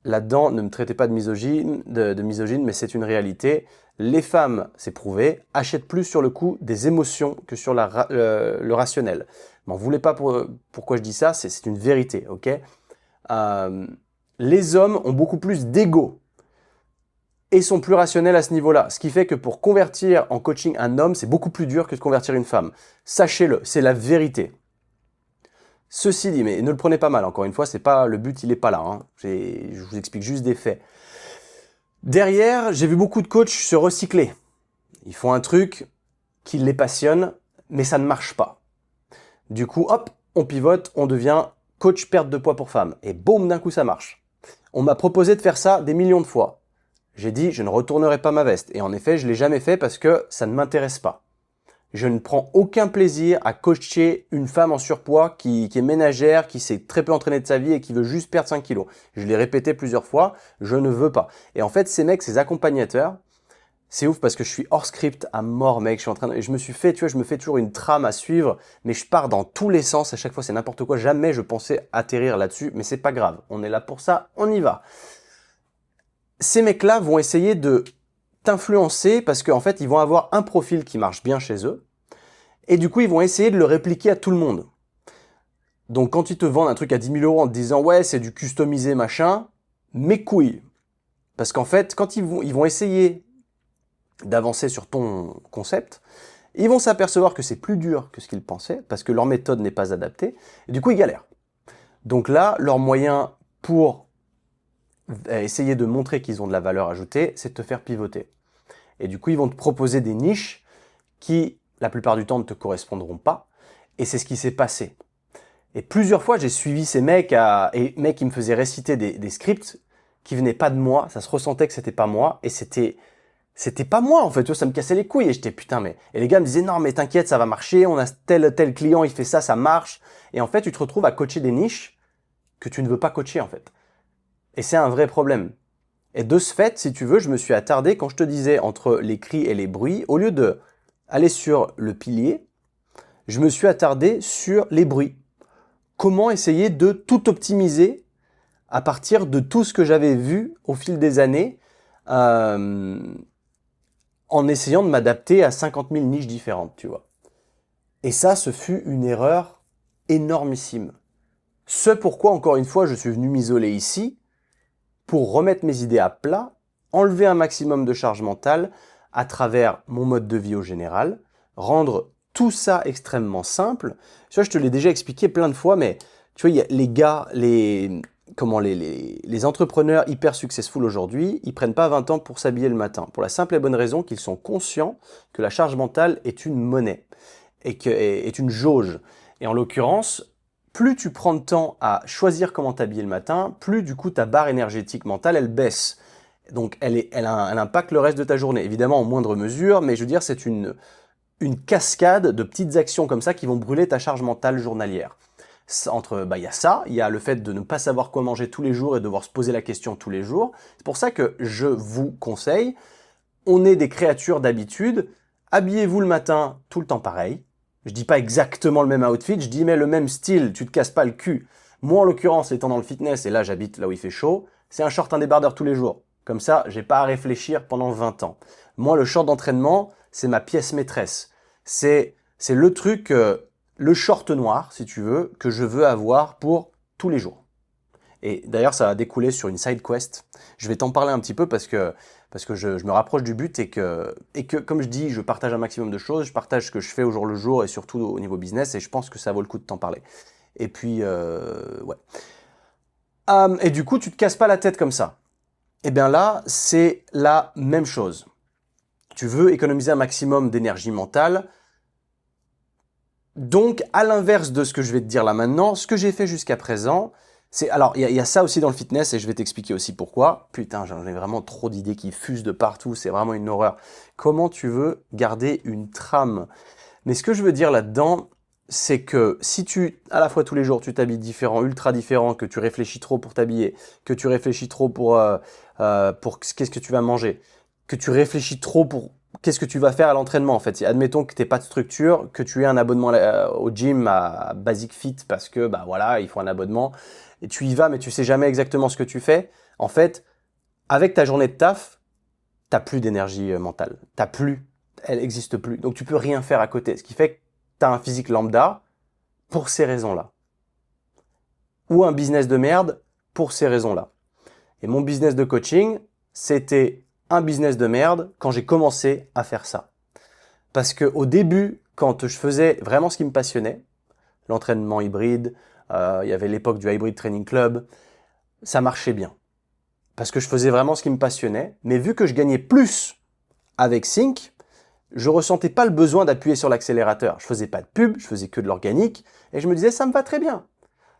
Speaker 1: là-dedans, ne me traitez pas de misogyne, mais c'est une réalité. Les femmes, c'est prouvé, achètent plus sur le coup des émotions que sur le rationnel. M'en voulez pas pourquoi je dis ça, c'est une vérité, ok? Les hommes ont beaucoup plus d'ego et sont plus rationnels à ce niveau-là. Ce qui fait que pour convertir en coaching un homme, c'est beaucoup plus dur que de convertir une femme. Sachez-le, c'est la vérité. Ceci dit, mais ne le prenez pas mal, encore une fois, c'est pas le but, il n'est pas là. Hein. Je vous explique juste des faits. Derrière, j'ai vu beaucoup de coachs se recycler. Ils font un truc qui les passionne, mais ça ne marche pas. Du coup, hop, on pivote, on devient coach perte de poids pour femmes. Et boum, d'un coup, ça marche. On m'a proposé de faire ça des millions de fois. J'ai dit, je ne retournerai pas ma veste. Et en effet, je ne l'ai jamais fait parce que ça ne m'intéresse pas. Je ne prends aucun plaisir à coacher une femme en surpoids qui est ménagère, qui s'est très peu entraînée de sa vie et qui veut juste perdre 5 kilos. Je l'ai répété plusieurs fois, je ne veux pas. Et en fait, ces mecs, ces accompagnateurs, c'est ouf parce que je suis hors script à mort, mec. Je me suis fait, tu vois, je me fais toujours une trame à suivre, mais je pars dans tous les sens. À chaque fois, c'est n'importe quoi. Jamais je pensais atterrir là-dessus, mais c'est pas grave. On est là pour ça, on y va. Ces mecs-là vont essayer de t'influencer parce qu'en fait, ils vont avoir un profil qui marche bien chez eux et du coup, ils vont essayer de le répliquer à tout le monde. Donc, quand ils te vendent un truc à 10 000 euros en te disant « Ouais, c'est du customisé, machin », mes couilles. Parce qu'en fait, quand ils vont essayer d'avancer sur ton concept, ils vont s'apercevoir que c'est plus dur que ce qu'ils pensaient parce que leur méthode n'est pas adaptée et du coup, ils galèrent. Donc là, leur moyen pour essayer de montrer qu'ils ont de la valeur ajoutée, c'est de te faire pivoter. Et du coup, ils vont te proposer des niches qui, la plupart du temps, ne te correspondront pas. Et c'est ce qui s'est passé. Et plusieurs fois, j'ai suivi ces mecs, qui me faisaient réciter des scripts qui venaient pas de moi. Ça se ressentait que c'était pas moi. Et c'était pas moi, en fait. Tu vois, ça me cassait les couilles. Et j'étais, putain, mais... Et les gars me disaient, non, mais t'inquiète, ça va marcher. On a tel client, il fait ça, ça marche. Et en fait, tu te retrouves à coacher des niches que tu ne veux pas coacher, en fait. Et c'est un vrai problème. Et de ce fait, si tu veux, je me suis attardé, quand je te disais entre les cris et les bruits, au lieu de aller sur le pilier, je me suis attardé sur les bruits. Comment essayer de tout optimiser à partir de tout ce que j'avais vu au fil des années euh, en essayant de m'adapter à 50 000 niches différentes, tu vois. Et ça, ce fut une erreur énormissime. Ce pourquoi, encore une fois, je suis venu m'isoler ici, pour remettre mes idées à plat, enlever un maximum de charge mentale à travers mon mode de vie au général, rendre tout ça extrêmement simple. Tu vois, je te l'ai déjà expliqué plein de fois, mais tu vois, il y a les gars, les entrepreneurs hyper successful aujourd'hui, ils prennent pas 20 ans pour s'habiller le matin, pour la simple et bonne raison qu'ils sont conscients que la charge mentale est une monnaie, et est une jauge. Et en l'occurrence, plus tu prends de temps à choisir comment t'habiller le matin, plus du coup ta barre énergétique mentale, elle baisse. Donc elle impacte le reste de ta journée, évidemment en moindre mesure, mais je veux dire c'est une cascade de petites actions comme ça qui vont brûler ta charge mentale journalière. Il y a ça, il y a le fait de ne pas savoir quoi manger tous les jours et devoir se poser la question tous les jours. C'est pour ça que je vous conseille, on est des créatures d'habitude, habillez-vous le matin tout le temps pareil. Je dis pas exactement le même outfit, je dis mais le même style, tu te casses pas le cul. Moi en l'occurrence, étant dans le fitness, et là j'habite là où il fait chaud, c'est un short, un débardeur tous les jours. Comme ça, j'ai pas à réfléchir pendant 20 ans. Moi, le short d'entraînement, c'est ma pièce maîtresse. C'est le truc, le short noir, si tu veux, que je veux avoir pour tous les jours. Et d'ailleurs, ça a découlé sur une side quest. Je vais t'en parler un petit peu parce que je me rapproche du but et que, comme je dis, je partage un maximum de choses, je partage ce que je fais au jour le jour et surtout au niveau business et je pense que ça vaut le coup de t'en parler. Et puis, ouais. Et du coup, tu te casses pas la tête comme ça. Eh bien là, c'est la même chose. Tu veux économiser un maximum d'énergie mentale. Donc, à l'inverse de ce que je vais te dire là maintenant, ce que j'ai fait jusqu'à présent, c'est... Alors, il y a ça aussi dans le fitness et je vais t'expliquer aussi pourquoi. Putain, j'en ai vraiment trop d'idées qui fusent de partout, c'est vraiment une horreur. Comment tu veux garder une trame? Mais ce que je veux dire là-dedans, c'est que si à la fois tous les jours, tu t'habilles différent, ultra différent, que tu réfléchis trop pour t'habiller, que tu réfléchis trop pour qu'est-ce que tu vas manger, que tu réfléchis trop pour qu'est-ce que tu vas faire à l'entraînement en fait. Admettons que tu n'aies pas de structure, que tu aies un abonnement au gym à Basic Fit parce que bah voilà, il faut un abonnement et tu y vas mais tu sais jamais exactement ce que tu fais. En fait, avec ta journée de taf, t'as plus d'énergie mentale. Elle n'existe plus. Donc tu peux rien faire à côté. Ce qui fait que tu as un physique lambda pour ces raisons-là. Ou un business de merde pour ces raisons-là. Et mon business de coaching, c'était un business de merde quand j'ai commencé à faire ça. Parce qu'au début, quand je faisais vraiment ce qui me passionnait, l'entraînement hybride, il y avait l'époque du Hybrid Training Club, ça marchait bien. Parce que je faisais vraiment ce qui me passionnait, mais vu que je gagnais plus avec Sync, je ressentais pas le besoin d'appuyer sur l'accélérateur. Je faisais pas de pub, je faisais que de l'organique, et je me disais ça me va très bien.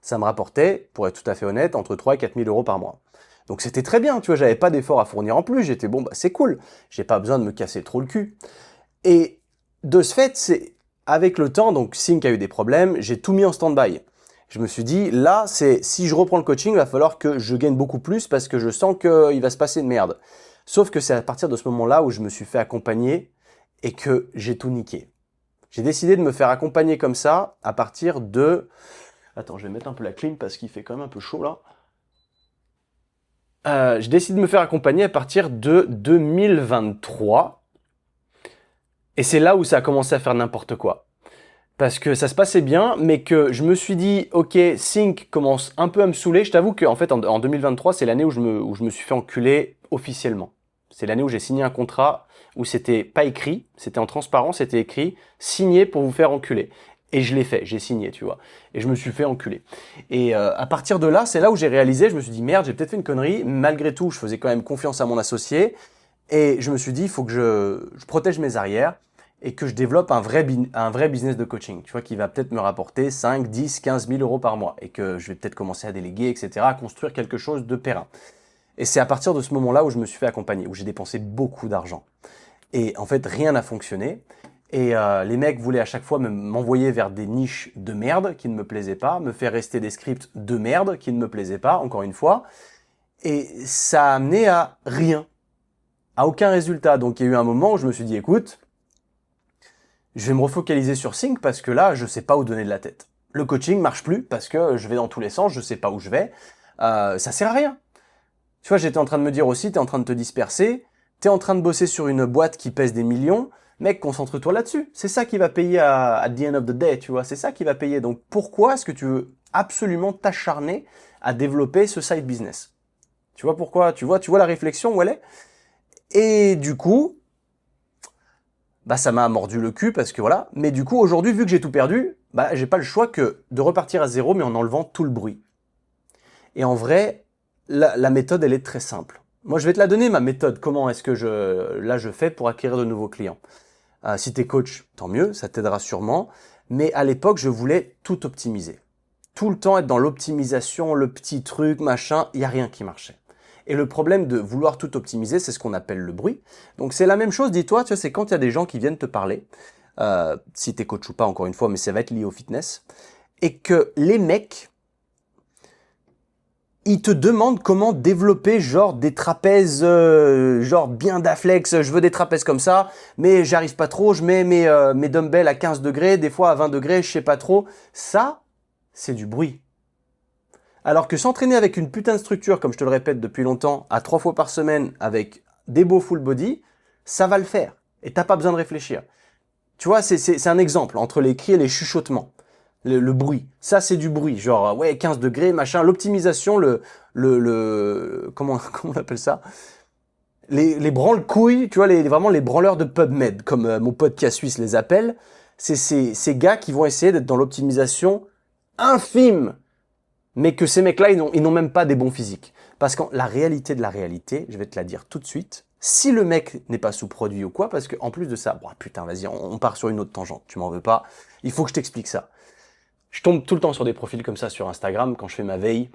Speaker 1: Ça me rapportait, pour être tout à fait honnête, entre 3 et 4 000 euros par mois. Donc c'était très bien, tu vois, j'avais pas d'effort à fournir en plus, j'étais bon, bah c'est cool, j'ai pas besoin de me casser trop le cul. Et de ce fait, c'est avec le temps, donc Sync a eu des problèmes, j'ai tout mis en stand-by. Je me suis dit, là, si je reprends le coaching, il va falloir que je gagne beaucoup plus parce que je sens qu'il va se passer une merde. Sauf que c'est à partir de ce moment-là où je me suis fait accompagner et que j'ai tout niqué. J'ai décidé de me faire accompagner comme ça à partir de... Attends, je vais mettre un peu la clim parce qu'il fait quand même un peu chaud là. J'ai décidé de me faire accompagner à partir de 2023. Et c'est là où ça a commencé à faire n'importe quoi. Parce que ça se passait bien, mais que je me suis dit, ok, Sync commence un peu à me saouler. Je t'avoue qu'en fait, en 2023, c'est l'année où je me suis fait enculer officiellement. C'est l'année où j'ai signé un contrat où c'était pas écrit, c'était en transparence, c'était écrit « signé pour vous faire enculer ». Et je l'ai fait, j'ai signé, tu vois. Et je me suis fait enculer. Et à partir de là, c'est là où j'ai réalisé, je me suis dit « merde, j'ai peut-être fait une connerie ». Malgré tout, je faisais quand même confiance à mon associé. Et je me suis dit « il faut que je protège mes arrières » et que je développe un vrai business de coaching, tu vois, qui va peut-être me rapporter 5, 10, 15 000 euros par mois et que je vais peut-être commencer à déléguer, etc., à construire quelque chose de périn. Et c'est à partir de ce moment-là où je me suis fait accompagner, où j'ai dépensé beaucoup d'argent. Et en fait, rien n'a fonctionné. Et les mecs voulaient à chaque fois m'envoyer vers des niches de merde qui ne me plaisaient pas, me faire rester des scripts de merde qui ne me plaisaient pas, encore une fois. Et ça a amené à rien, à aucun résultat. Donc il y a eu un moment où je me suis dit, écoute, je vais me refocaliser sur Sync parce que là, je sais pas où donner de la tête. Le coaching marche plus parce que je vais dans tous les sens, je sais pas où je vais. Ça sert à rien. Tu vois, j'étais en train de me dire aussi, tu es en train de te disperser, tu es en train de bosser sur une boîte qui pèse des millions. Mec, concentre-toi là-dessus. C'est ça qui va payer at the end of the day, tu vois. C'est ça qui va payer. Donc, pourquoi est-ce que tu veux absolument t'acharner à développer ce side business? Tu vois pourquoi? Tu vois la réflexion où elle est? Et du coup, bah, ça m'a mordu le cul parce que voilà. Mais du coup, aujourd'hui, vu que j'ai tout perdu, bah, j'ai pas le choix que de repartir à zéro, mais en enlevant tout le bruit. Et en vrai, la méthode, elle est très simple. Moi, je vais te la donner, ma méthode. Comment est-ce que je fais pour acquérir de nouveaux clients? Si tu es coach, tant mieux, ça t'aidera sûrement. Mais à l'époque, je voulais tout optimiser. Tout le temps être dans l'optimisation, le petit truc, machin, il n'y a rien qui marchait. Et le problème de vouloir tout optimiser, c'est ce qu'on appelle le bruit. Donc c'est la même chose, dis-toi, tu vois, c'est quand il y a des gens qui viennent te parler, si tu es coach ou pas, encore une fois, mais ça va être lié au fitness, et que les mecs, ils te demandent comment développer genre des trapèzes, genre bien d'aflex, je veux des trapèzes comme ça, mais j'arrive pas trop, je mets mes dumbbells à 15 degrés, des fois à 20 degrés, je sais pas trop. Ça, c'est du bruit. Alors que s'entraîner avec une putain de structure, comme je te le répète depuis longtemps, à 3 fois par semaine, avec des beaux full body, ça va le faire. Et t'as pas besoin de réfléchir. Tu vois, c'est un exemple entre les cris et les chuchotements. Le bruit. Ça, c'est du bruit. Genre, ouais, 15 degrés, machin. L'optimisation, comment on appelle ça? Les branle-couilles, tu vois, vraiment les branleurs de PubMed, comme mon podcast suisse les appelle. C'est ces gars qui vont essayer d'être dans l'optimisation infime. Mais que ces mecs-là, ils n'ont même pas des bons physiques. Parce que la réalité de la réalité, je vais te la dire tout de suite, si le mec n'est pas sous-produit ou quoi, parce qu'en plus de ça, bon, putain, vas-y, on part sur une autre tangente, tu m'en veux pas, il faut que je t'explique ça. Je tombe tout le temps sur des profils comme ça sur Instagram quand je fais ma veille.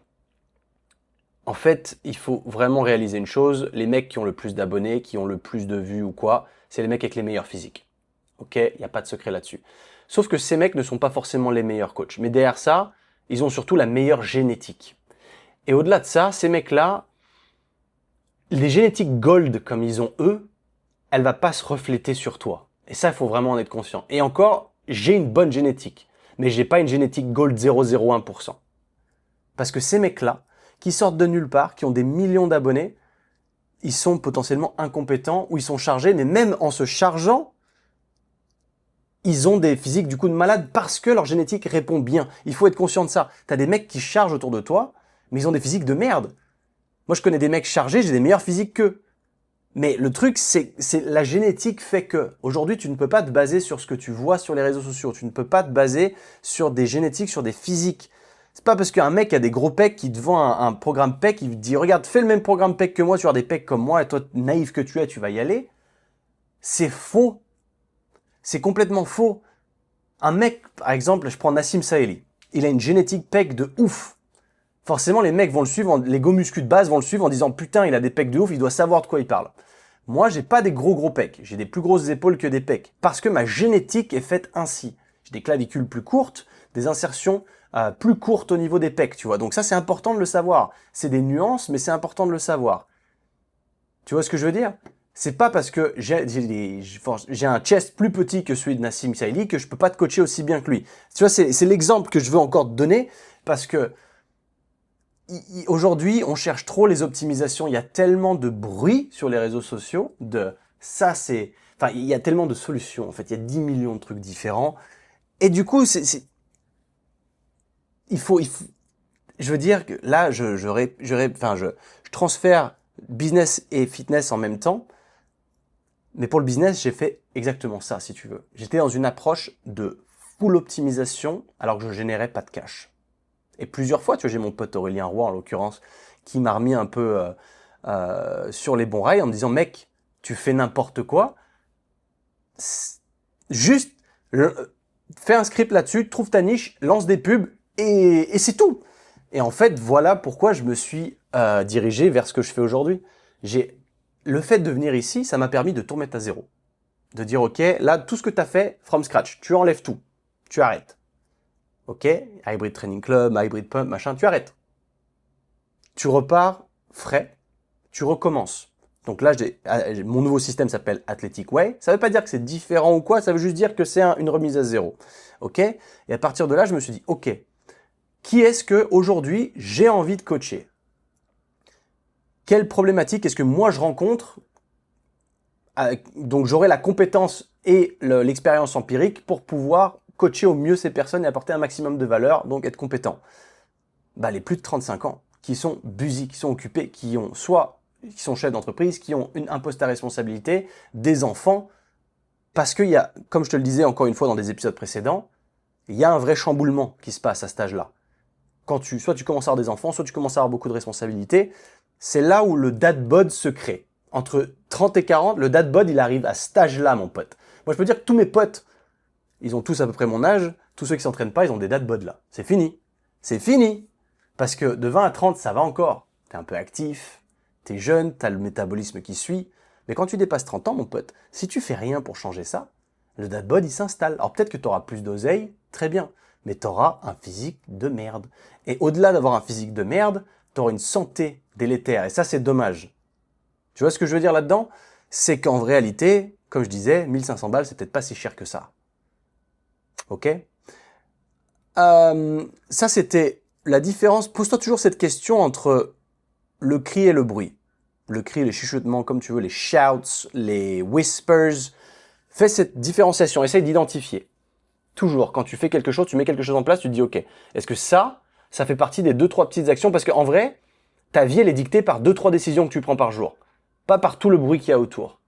Speaker 1: En fait, il faut vraiment réaliser une chose, les mecs qui ont le plus d'abonnés, qui ont le plus de vues ou quoi, c'est les mecs avec les meilleurs physiques. Ok, il n'y a pas de secret là-dessus. Sauf que ces mecs ne sont pas forcément les meilleurs coachs. Mais derrière ça, ils ont surtout la meilleure génétique. Et au-delà de ça, ces mecs-là, les génétiques gold comme ils ont eux, elle va pas se refléter sur toi. Et ça, il faut vraiment en être conscient. Et encore, j'ai une bonne génétique, mais j'ai pas une génétique gold 0,01%. Parce que ces mecs-là, qui sortent de nulle part, qui ont des millions d'abonnés, ils sont potentiellement incompétents ou ils sont chargés, mais même en se chargeant, ils ont des physiques du coup de malade parce que leur génétique répond bien. Il faut être conscient de ça. T'as des mecs qui chargent autour de toi, mais ils ont des physiques de merde. Moi, je connais des mecs chargés, j'ai des meilleures physiques qu'eux. Mais le truc, c'est la génétique fait que. Aujourd'hui, tu ne peux pas te baser sur ce que tu vois sur les réseaux sociaux. Tu ne peux pas te baser sur des génétiques, sur des physiques. C'est pas parce qu'un mec a des gros pecs qui te vend un programme pec, il te dit, regarde, fais le même programme pec que moi, tu as des pecs comme moi, et toi, naïf que tu es, tu vas y aller. C'est faux. C'est complètement faux. Un mec, par exemple, je prends Nassim Saeli. Il a une génétique pec de ouf. Forcément, les mecs vont le suivre, les go muscu de base vont le suivre en disant putain, il a des pecs de ouf, il doit savoir de quoi il parle. Moi, j'ai pas des gros pecs. J'ai des plus grosses épaules que des pecs. Parce que ma génétique est faite ainsi. J'ai des clavicules plus courtes, des insertions plus courtes au niveau des pecs, tu vois. Donc ça, c'est important de le savoir. C'est des nuances, mais c'est important de le savoir. Tu vois ce que je veux dire? C'est pas parce que j'ai un chest plus petit que celui de Nassim Saeli que je peux pas te coacher aussi bien que lui. Tu vois, c'est l'exemple que je veux encore te donner parce que aujourd'hui, on cherche trop les optimisations. Il y a tellement de bruit sur les réseaux sociaux enfin, il y a tellement de solutions. En fait, il y a 10 millions de trucs différents. Et du coup, il faut, je veux dire que là, je transfère business et fitness en même temps. Mais pour le business, j'ai fait exactement ça, si tu veux. J'étais dans une approche de full optimisation alors que je générais pas de cash. Et plusieurs fois, tu vois, j'ai mon pote Aurélien Roy, en l'occurrence, qui m'a remis un peu sur les bons rails en me disant, mec, tu fais n'importe quoi. Juste, fais un script là-dessus, trouve ta niche, lance des pubs et c'est tout. Et en fait, voilà pourquoi je me suis dirigé vers ce que je fais aujourd'hui. Le fait de venir ici, ça m'a permis de tout remettre à zéro. De dire, ok, là, tout ce que tu as fait, from scratch, tu enlèves tout. Tu arrêtes. Ok, Hybrid Training Club, Hybrid Pump, machin, tu arrêtes. Tu repars frais, tu recommences. Donc là, mon nouveau système s'appelle Athletic Way. Ça ne veut pas dire que c'est différent ou quoi, ça veut juste dire que c'est une remise à zéro. Ok. Et à partir de là, je me suis dit, ok, qui est-ce que aujourd'hui j'ai envie de coacher? quelle problématique est-ce que moi je rencontre? Donc j'aurai la compétence et l'expérience empirique pour pouvoir coacher au mieux ces personnes et apporter un maximum de valeur, donc être compétent. Bah, les plus de 35 ans, qui sont busy, qui sont occupés, qui sont chefs d'entreprise, qui ont un poste à responsabilité, des enfants, parce qu'il y a, comme je te le disais encore une fois dans des épisodes précédents, il y a un vrai chamboulement qui se passe à cet âge-là. Soit tu commences à avoir des enfants, soit tu commences à avoir beaucoup de responsabilités, c'est là où le dad bod se crée. Entre 30 et 40, le dad bod, il arrive à cet âge-là, mon pote. Moi, je peux dire que tous mes potes, ils ont tous à peu près mon âge, tous ceux qui s'entraînent pas, ils ont des dad bods là. C'est fini. C'est fini. Parce que de 20 à 30, ça va encore. T'es un peu actif, t'es jeune, t'as le métabolisme qui suit. Mais quand tu dépasses 30 ans, mon pote, si tu fais rien pour changer ça, le dad bod, il s'installe. Alors peut-être que tu auras plus d'oseille, très bien, mais tu auras un physique de merde. Et au-delà d'avoir un physique de merde, tu auras une santé délétère. Et ça, c'est dommage. Tu vois ce que je veux dire là-dedans? C'est qu'en réalité, comme je disais, 1500 balles, c'est peut-être pas si cher que ça. Ok? Ça, c'était la différence. Pose-toi toujours cette question entre le cri et le bruit. Le cri, les chuchotements, comme tu veux, les shouts, les whispers. Fais cette différenciation, essaye d'identifier. Toujours, quand tu fais quelque chose, tu mets quelque chose en place, tu te dis, ok, est-ce que ça fait partie des 2-3 petites actions? Parce qu'en vrai, ta vie, elle est dictée par 2-3 décisions que tu prends par jour. Pas par tout le bruit qu'il y a autour.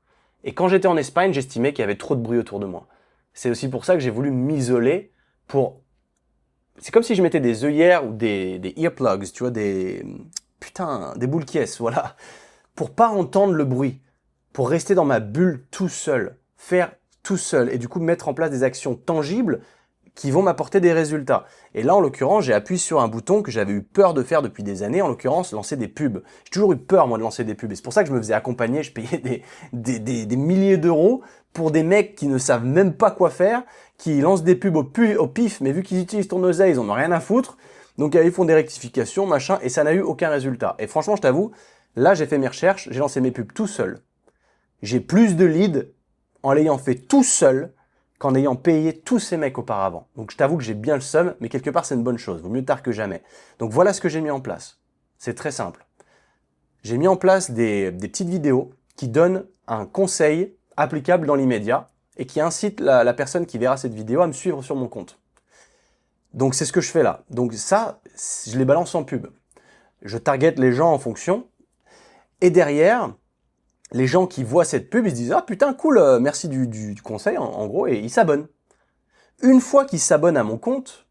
Speaker 1: Et quand j'étais en Espagne, j'estimais qu'il y avait trop de bruit autour de moi. C'est aussi pour ça que j'ai voulu m'isoler pour... C'est comme si je mettais des œillères ou des earplugs, tu vois, des boules qui voilà. Pour pas entendre le bruit. Pour rester dans ma bulle tout seul. Faire tout seul. Et du coup, mettre en place des actions tangibles qui vont m'apporter des résultats. Et là, en l'occurrence, j'ai appuyé sur un bouton que j'avais eu peur de faire depuis des années, en l'occurrence, lancer des pubs. J'ai toujours eu peur, moi, de lancer des pubs. Et c'est pour ça que je me faisais accompagner, je payais des milliers d'euros pour des mecs qui ne savent même pas quoi faire, qui lancent des pubs au pif, mais vu qu'ils utilisent ton oseille, ils en ont rien à foutre. Donc, ils font des rectifications, machin, et ça n'a eu aucun résultat. Et franchement, je t'avoue, là, j'ai fait mes recherches, j'ai lancé mes pubs tout seul. J'ai plus de leads en l'ayant fait tout seul qu'en ayant payé tous ces mecs auparavant. Donc je t'avoue que j'ai bien le seum, mais quelque part c'est une bonne chose, vaut mieux tard que jamais. Donc voilà ce que j'ai mis en place. C'est très simple. J'ai mis en place des petites vidéos qui donnent un conseil applicable dans l'immédiat et qui incitent la personne qui verra cette vidéo à me suivre sur mon compte. Donc c'est ce que je fais là. Donc ça, je les balance en pub. Je target les gens en fonction. Et derrière, les gens qui voient cette pub, ils se disent « Ah putain, cool, merci du conseil, en gros », et ils s'abonnent. Une fois qu'ils s'abonnent à mon compte,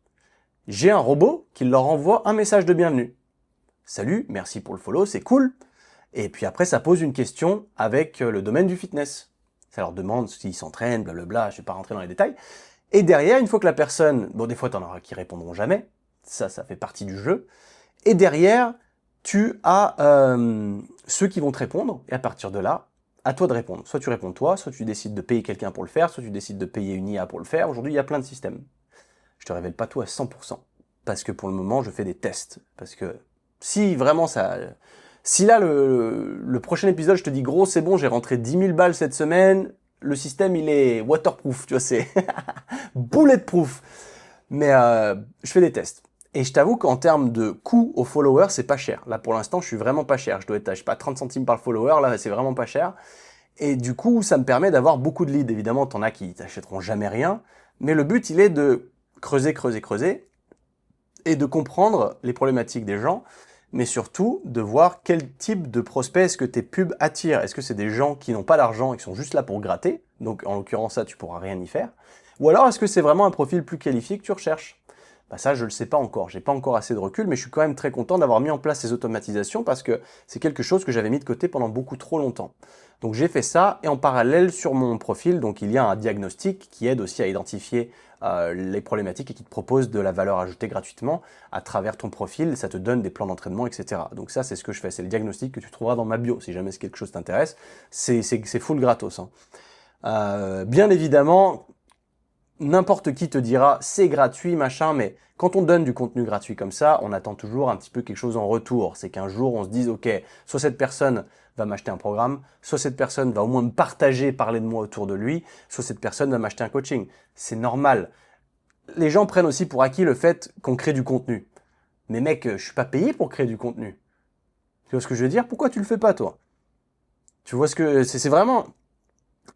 Speaker 1: j'ai un robot qui leur envoie un message de bienvenue. « Salut, merci pour le follow, c'est cool ». Et puis après, ça pose une question avec le domaine du fitness. Ça leur demande s'ils s'entraînent, blablabla, je ne vais pas rentrer dans les détails. Et derrière, une fois que la personne... Bon, des fois, tu en auras qui répondront jamais. Ça fait partie du jeu. Et derrière, tu as ceux qui vont te répondre, et à partir de là, à toi de répondre. Soit tu réponds toi, soit tu décides de payer quelqu'un pour le faire, soit tu décides de payer une IA pour le faire. Aujourd'hui, il y a plein de systèmes. Je te révèle pas tout à 100%, parce que pour le moment, je fais des tests. Parce que si vraiment ça... Si là, le prochain épisode, je te dis, gros, c'est bon, j'ai rentré 10 000 balles cette semaine, le système, il est waterproof, tu vois, c'est bulletproof. Mais je fais des tests. Et je t'avoue qu'en termes de coût aux followers, c'est pas cher. Là, pour l'instant, je suis vraiment pas cher. Je dois être, je sais pas, 30 centimes par follower. Là, c'est vraiment pas cher. Et du coup, ça me permet d'avoir beaucoup de leads. Évidemment, t'en as qui t'achèteront jamais rien. Mais le but, il est de creuser, creuser, creuser. Et de comprendre les problématiques des gens. Mais surtout, de voir quel type de prospects est-ce que tes pubs attirent. Est-ce que c'est des gens qui n'ont pas d'argent et qui sont juste là pour gratter? Donc, en l'occurrence, ça, tu pourras rien y faire. Ou alors, est-ce que c'est vraiment un profil plus qualifié que tu recherches? Bah ça, je ne le sais pas encore. J'ai pas encore assez de recul, mais je suis quand même très content d'avoir mis en place ces automatisations parce que c'est quelque chose que j'avais mis de côté pendant beaucoup trop longtemps. Donc j'ai fait ça et en parallèle sur mon profil, donc il y a un diagnostic qui aide aussi à identifier les problématiques et qui te propose de la valeur ajoutée gratuitement à travers ton profil. Ça te donne des plans d'entraînement, etc. Donc ça, c'est ce que je fais. C'est le diagnostic que tu trouveras dans ma bio si jamais quelque chose t'intéresse. C'est full gratos. Bien évidemment, n'importe qui te dira c'est gratuit, machin, mais quand on donne du contenu gratuit comme ça, on attend toujours un petit peu quelque chose en retour. C'est qu'un jour, on se dise, ok, soit cette personne va m'acheter un programme, soit cette personne va au moins me partager, parler de moi autour de lui, soit cette personne va m'acheter un coaching. C'est normal. Les gens prennent aussi pour acquis le fait qu'on crée du contenu. Mais mec, je suis pas payé pour créer du contenu. Tu vois ce que je veux dire? Pourquoi tu le fais pas, toi? Tu vois ce que... C'est vraiment...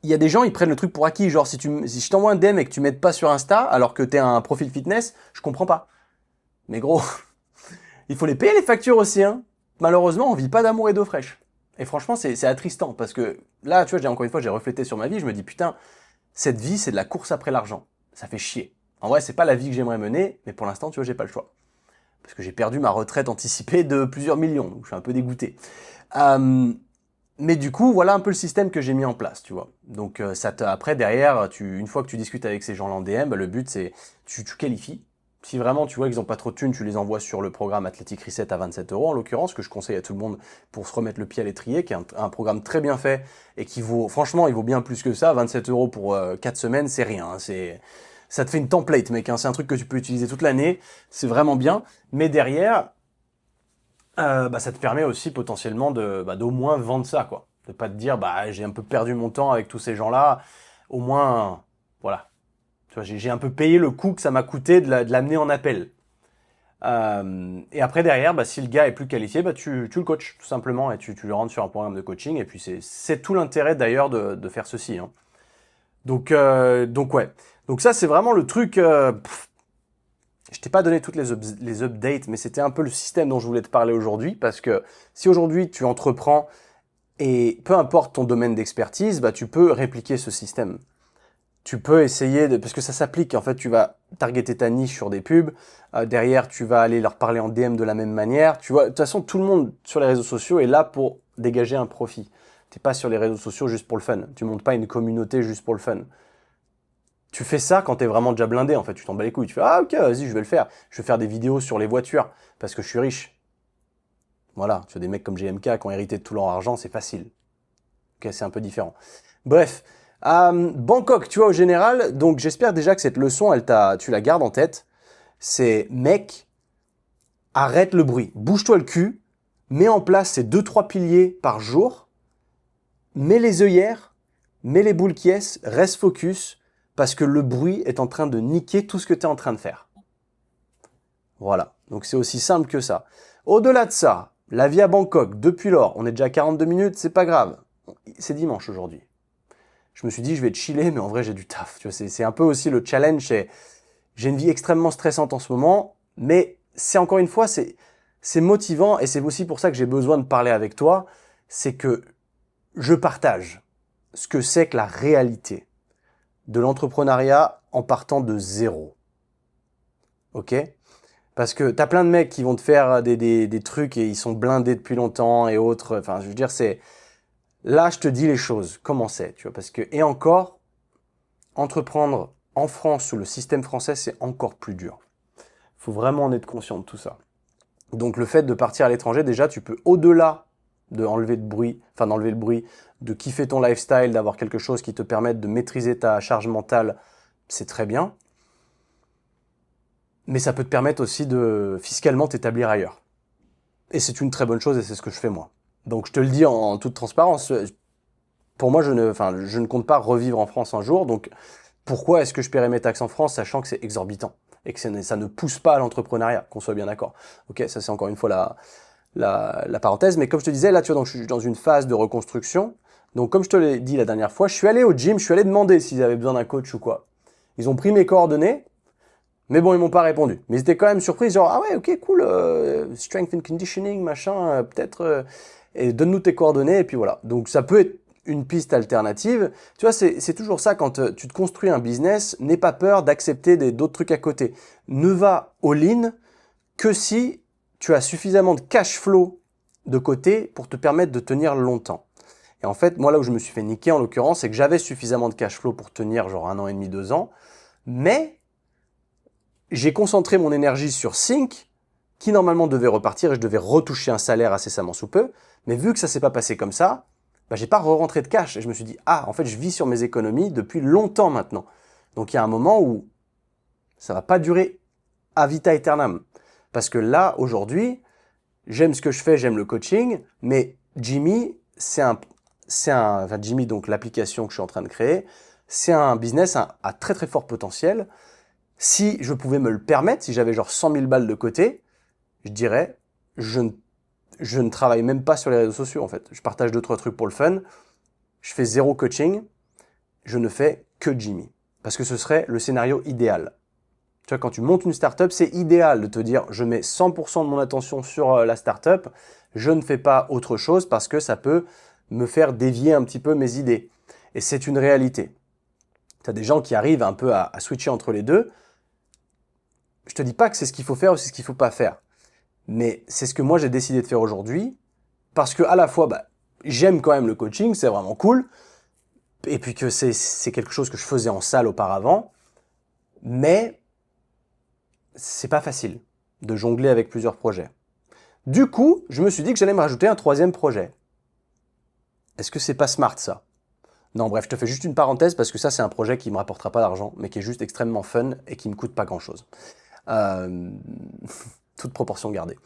Speaker 1: Il y a des gens, ils prennent le truc pour acquis. Genre, si je t'envoie un DM et que tu m'aides pas sur Insta, alors que t'es un profil fitness, je comprends pas. Mais gros, il faut les payer les factures aussi, hein. Malheureusement, on vit pas d'amour et d'eau fraîche. Et franchement, c'est attristant, parce que là, tu vois, encore une fois, j'ai reflété sur ma vie, je me dis, putain, cette vie, c'est de la course après l'argent. Ça fait chier. En vrai, c'est pas la vie que j'aimerais mener, mais pour l'instant, tu vois, j'ai pas le choix. Parce que j'ai perdu ma retraite anticipée de plusieurs millions, donc je suis un peu dégoûté. Mais du coup, voilà un peu le système que j'ai mis en place, tu vois. Donc après, derrière, une fois que tu discutes avec ces gens-là en DM, bah, le but c'est, tu qualifies. Si vraiment tu vois qu'ils n'ont pas trop de thunes, tu les envoies sur le programme Athletic Reset à 27 euros, en l'occurrence, que je conseille à tout le monde pour se remettre le pied à l'étrier, qui est un programme très bien fait et qui vaut, franchement, il vaut bien plus que ça. 27 euros pour 4 semaines, c'est rien. Hein, ça te fait une template, mec. Hein, c'est un truc que tu peux utiliser toute l'année. C'est vraiment bien. Mais derrière, bah, ça te permet aussi potentiellement d'au moins vendre ça, quoi. De pas te dire, bah, j'ai un peu perdu mon temps avec tous ces gens-là. Au moins, voilà. Tu vois, j'ai un peu payé le coût que ça m'a coûté de l'amener en appel. Et après, derrière, bah, si le gars est plus qualifié, bah, tu le coaches, tout simplement, et tu le rentres sur un programme de coaching. Et puis, c'est tout l'intérêt, d'ailleurs, de faire ceci. Hein. Donc, ouais. Donc ça, c'est vraiment le truc... je t'ai pas donné toutes les updates, mais c'était un peu le système dont je voulais te parler aujourd'hui, parce que si aujourd'hui tu entreprends et peu importe ton domaine d'expertise, bah tu peux répliquer ce système. Tu peux essayer de, parce que ça s'applique, en fait, tu vas targeter ta niche sur des pubs, derrière tu vas aller leur parler en DM de la même manière. Tu vois, de toute façon, tout le monde sur les réseaux sociaux est là pour dégager un profit. T'es pas sur les réseaux sociaux juste pour le fun. Tu montes pas une communauté juste pour le fun. Tu fais ça quand t'es vraiment déjà blindé, en fait. Tu t'en bats les couilles. Tu fais, ah, ok, vas-y, je vais le faire. Je vais faire des vidéos sur les voitures parce que je suis riche. Voilà. Tu as des mecs comme GMK qui ont hérité de tout leur argent, c'est facile. Ok, c'est un peu différent. Bref. Bangkok, tu vois, au général, donc j'espère déjà que cette leçon, tu la gardes en tête. C'est, mec, arrête le bruit. Bouge-toi le cul. Mets en place ces 2-3 piliers par jour. Mets les œillères. Mets les boules qui est. Reste focus. Parce que le bruit est en train de niquer tout ce que tu es en train de faire. Voilà, donc c'est aussi simple que ça. Au-delà de ça, la vie à Bangkok, depuis lors, on est déjà à 42 minutes, c'est pas grave. C'est dimanche aujourd'hui. Je me suis dit, je vais te chiller, mais en vrai, j'ai du taf. Tu vois, c'est un peu aussi le challenge. J'ai une vie extrêmement stressante en ce moment, mais c'est encore une fois, c'est motivant et c'est aussi pour ça que j'ai besoin de parler avec toi. C'est que je partage ce que c'est que la réalité de l'entrepreneuriat en partant de zéro. Ok? Parce que t'as plein de mecs qui vont te faire des trucs et ils sont blindés depuis longtemps et autres. Enfin, je veux dire, c'est... Là, je te dis les choses. Comment c'est, tu vois? Parce que, et encore, entreprendre en France sous le système français, c'est encore plus dur. Faut vraiment en être conscient de tout ça. Donc, le fait de partir à l'étranger, déjà, tu peux, au-delà d'enlever d'enlever le bruit, de kiffer ton lifestyle, d'avoir quelque chose qui te permette de maîtriser ta charge mentale, c'est très bien. Mais ça peut te permettre aussi de fiscalement t'établir ailleurs. Et c'est une très bonne chose et c'est ce que je fais moi. Donc je te le dis en toute transparence, pour moi je ne compte pas revivre en France un jour, donc pourquoi est-ce que je paierais mes taxes en France sachant que c'est exorbitant et que ça ne pousse pas à l'entrepreneuriat, qu'on soit bien d'accord. Ok, ça c'est encore une fois la parenthèse, mais comme je te disais, là tu vois, donc je suis dans une phase de reconstruction. Donc comme je te l'ai dit la dernière fois, je suis allé au gym, je suis allé demander s'ils avaient besoin d'un coach ou quoi. Ils ont pris mes coordonnées, mais bon, ils m'ont pas répondu. Mais ils étaient quand même surpris, genre, ah ouais, ok, cool, strength and conditioning, machin, peut-être, et donne-nous tes coordonnées, et puis voilà. Donc ça peut être une piste alternative. Tu vois, c'est toujours ça, quand tu te construis un business, n'aie pas peur d'accepter d'autres trucs à côté. Ne va all-in que si tu as suffisamment de cash flow de côté pour te permettre de tenir longtemps. Et en fait, moi, là où je me suis fait niquer, en l'occurrence, c'est que j'avais suffisamment de cash flow pour tenir genre 1 an et demi, 2 ans, mais j'ai concentré mon énergie sur Sync, qui normalement devait repartir et je devais retoucher un salaire incessamment sous peu. Mais vu que ça s'est pas passé comme ça, bah, j'ai pas re-rentré de cash. Et je me suis dit, ah, en fait, je vis sur mes économies depuis longtemps maintenant. Donc il y a un moment où ça va pas durer à vita aeternam. Parce que là, aujourd'hui, j'aime ce que je fais, j'aime le coaching, mais Jimmy, enfin Jimmy, donc l'application que je suis en train de créer, c'est un business à très très fort potentiel. Si je pouvais me le permettre, si j'avais genre 100 000 balles de côté, je dirais, je ne je ne travaille même pas sur les réseaux sociaux en fait. Je partage 2-3 trucs pour le fun. Je fais 0 coaching. Je ne fais que Jimmy. Parce que ce serait le scénario idéal. Tu vois, quand tu montes une startup, c'est idéal de te dire je mets 100% de mon attention sur la startup, je ne fais pas autre chose parce que ça peut me faire dévier un petit peu mes idées. Et c'est une réalité. Tu as des gens qui arrivent un peu à switcher entre les deux. Je te dis pas que c'est ce qu'il faut faire ou c'est ce qu'il faut pas faire. Mais c'est ce que moi j'ai décidé de faire aujourd'hui parce que à la fois, j'aime quand même le coaching, c'est vraiment cool. Et puis que c'est quelque chose que je faisais en salle auparavant. Mais c'est pas facile de jongler avec plusieurs projets. Du coup, je me suis dit que j'allais me rajouter un 3e projet. Est-ce que c'est pas smart ça? Non, bref, je te fais juste une parenthèse parce que ça, c'est un projet qui me rapportera pas d'argent, mais qui est juste extrêmement fun et qui me coûte pas grand-chose. Toute proportion gardée.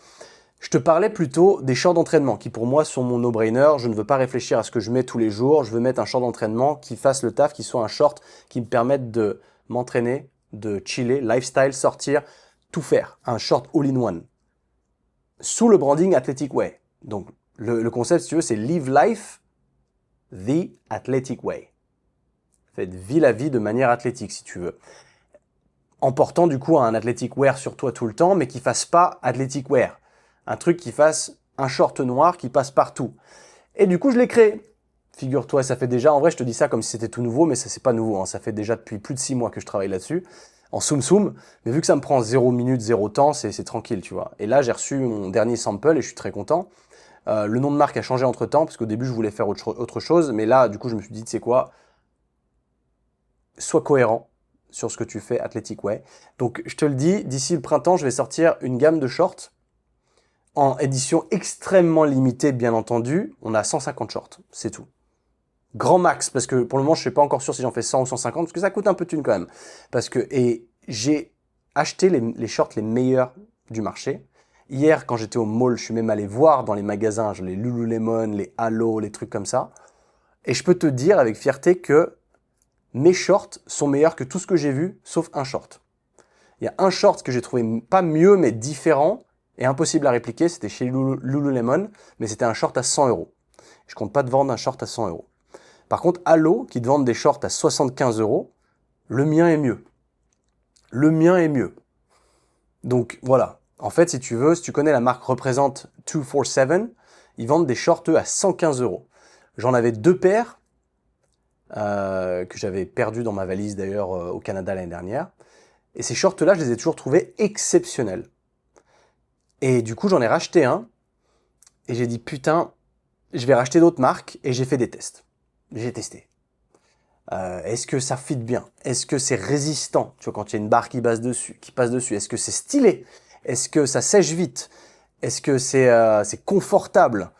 Speaker 1: Je te parlais plutôt des shorts d'entraînement qui pour moi sont mon no-brainer. Je ne veux pas réfléchir à ce que je mets tous les jours. Je veux mettre un short d'entraînement qui fasse le taf, qui soit un short qui me permette de m'entraîner, de chiller, lifestyle, sortir, tout faire. Un short all-in-one. Sous le branding Athletic Way. Donc, le concept, si tu veux, c'est Live Life the Athletic Way. Faites vis la vie de manière athlétique, si tu veux. En portant, du coup, un athletic wear sur toi tout le temps, mais qui fasse pas athletic wear. Un truc qui fasse un short noir qui passe partout. Et du coup, je l'ai créé. Figure-toi, ça fait déjà, en vrai, je te dis ça comme si c'était tout nouveau, mais ça, c'est pas nouveau. Hein. Ça fait déjà depuis plus de 6 mois que je travaille là-dessus, en soum-soum. Mais vu que ça me prend 0 minutes, 0 temps, c'est tranquille, tu vois. Et là, j'ai reçu mon dernier sample et je suis très content. Le nom de marque a changé entre-temps, parce qu'au début, je voulais faire autre chose. Mais là, du coup, je me suis dit, tu sais quoi, sois cohérent sur ce que tu fais Athletic Way. Donc, je te le dis, d'ici le printemps, je vais sortir une gamme de shorts en édition extrêmement limitée, bien entendu. On a 150 shorts, c'est tout. Grand max, parce que pour le moment, je ne suis pas encore sûr si j'en fais 100 ou 150, parce que ça coûte un peu de thune quand même. Et j'ai acheté les shorts les meilleurs du marché. Hier, quand j'étais au mall, je suis même allé voir dans les magasins, les Lululemon, les Halo, les trucs comme ça. Et je peux te dire avec fierté que mes shorts sont meilleurs que tout ce que j'ai vu, sauf un short. Il y a un short que j'ai trouvé pas mieux, mais différent, et impossible à répliquer, c'était chez Lululemon, mais c'était un short à 100 €. Je compte pas te vendre un short à 100 €. Par contre, Halo, qui te vendent des shorts à 75 €, le mien est mieux. Le mien est mieux. Donc voilà. En fait, si tu veux, si tu connais la marque Represent 247, ils vendent des shorts eux, à 115 €. J'en avais 2 paires, que j'avais perdu dans ma valise d'ailleurs au Canada l'année dernière. Et ces shorts-là, je les ai toujours trouvés exceptionnels. Et du coup, j'en ai racheté un. Et j'ai dit, putain, je vais racheter d'autres marques. Et j'ai fait des tests. J'ai testé. Est-ce que ça fit bien? Est-ce que c'est résistant? Tu vois, quand il y a une barre qui passe dessus. Est-ce que c'est stylé? Est-ce que ça sèche vite? Est-ce que c'est confortable?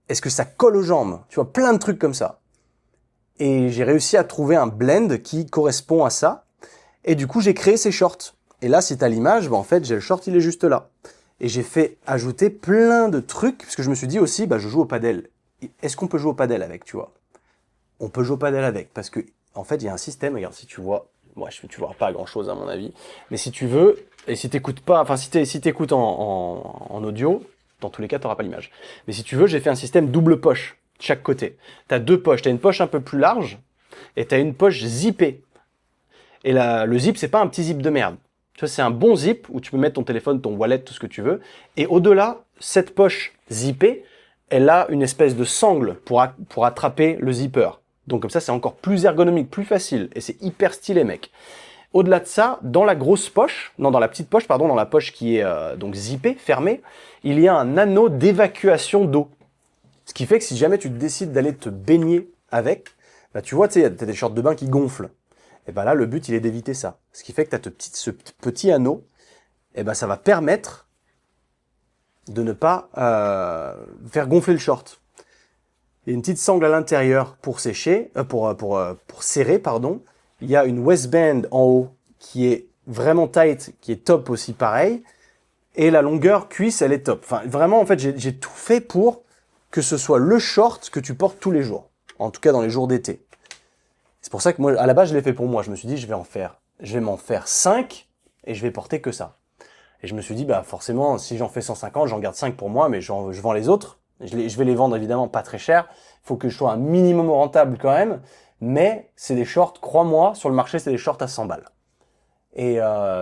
Speaker 1: Est-ce que ça colle aux jambes? Tu vois, plein de trucs comme ça. Et j'ai réussi à trouver un blend qui correspond à ça. Et du coup, j'ai créé ces shorts. Et là, si tu as l'image, en fait, j'ai le short, il est juste là. Et j'ai fait ajouter plein de trucs, parce que je me suis dit aussi, je joue au padel. Est-ce qu'on peut jouer au padel avec, tu vois? On peut jouer au padel avec, parce que en fait, il y a un système, regarde, si tu vois, moi, tu vois pas grand-chose à mon avis, mais si tu veux, et si t'écoutes pas, enfin, si t'écoutes en audio, dans tous les cas, tu n'auras pas l'image. Mais si tu veux, j'ai fait un système double poche, de chaque côté. Tu as 2 poches, tu as une poche un peu plus large, et tu as une poche zippée. Et le zip, c'est pas un petit zip de merde. Tu vois, c'est un bon zip où tu peux mettre ton téléphone, ton wallet, tout ce que tu veux. Et au-delà, cette poche zippée, elle a une espèce de sangle pour attraper le zipper. Donc comme ça, c'est encore plus ergonomique, plus facile. Et c'est hyper stylé, mec. Au-delà de ça, dans la grosse poche, non, dans la petite poche, pardon, dans la poche qui est donc zippée, fermée, il y a un anneau d'évacuation d'eau. Ce qui fait que si jamais tu décides d'aller te baigner avec, tu vois, tu sais, t'as des shorts de bain qui gonflent. Et là, le but, il est d'éviter ça. Ce qui fait que tu as ce petit anneau, ça va permettre de ne pas faire gonfler le short. Il y a une petite sangle à l'intérieur pour sécher, pour serrer, pardon. Il y a une waistband en haut qui est vraiment tight, qui est top aussi, pareil. Et la longueur cuisse, elle est top. Enfin, vraiment, en fait, j'ai tout fait pour que ce soit le short que tu portes tous les jours. En tout cas, dans les jours d'été. C'est pour ça que moi, à la base, je l'ai fait pour moi. Je me suis dit, je vais m'en faire 5 et je vais porter que ça. Et je me suis dit, bah forcément, si j'en fais 150, j'en garde 5 pour moi, mais je vends les autres. Je vais les vendre évidemment pas très cher. Il faut que je sois un minimum rentable quand même. Mais c'est des shorts, crois-moi, sur le marché, c'est des shorts à 100 balles. Et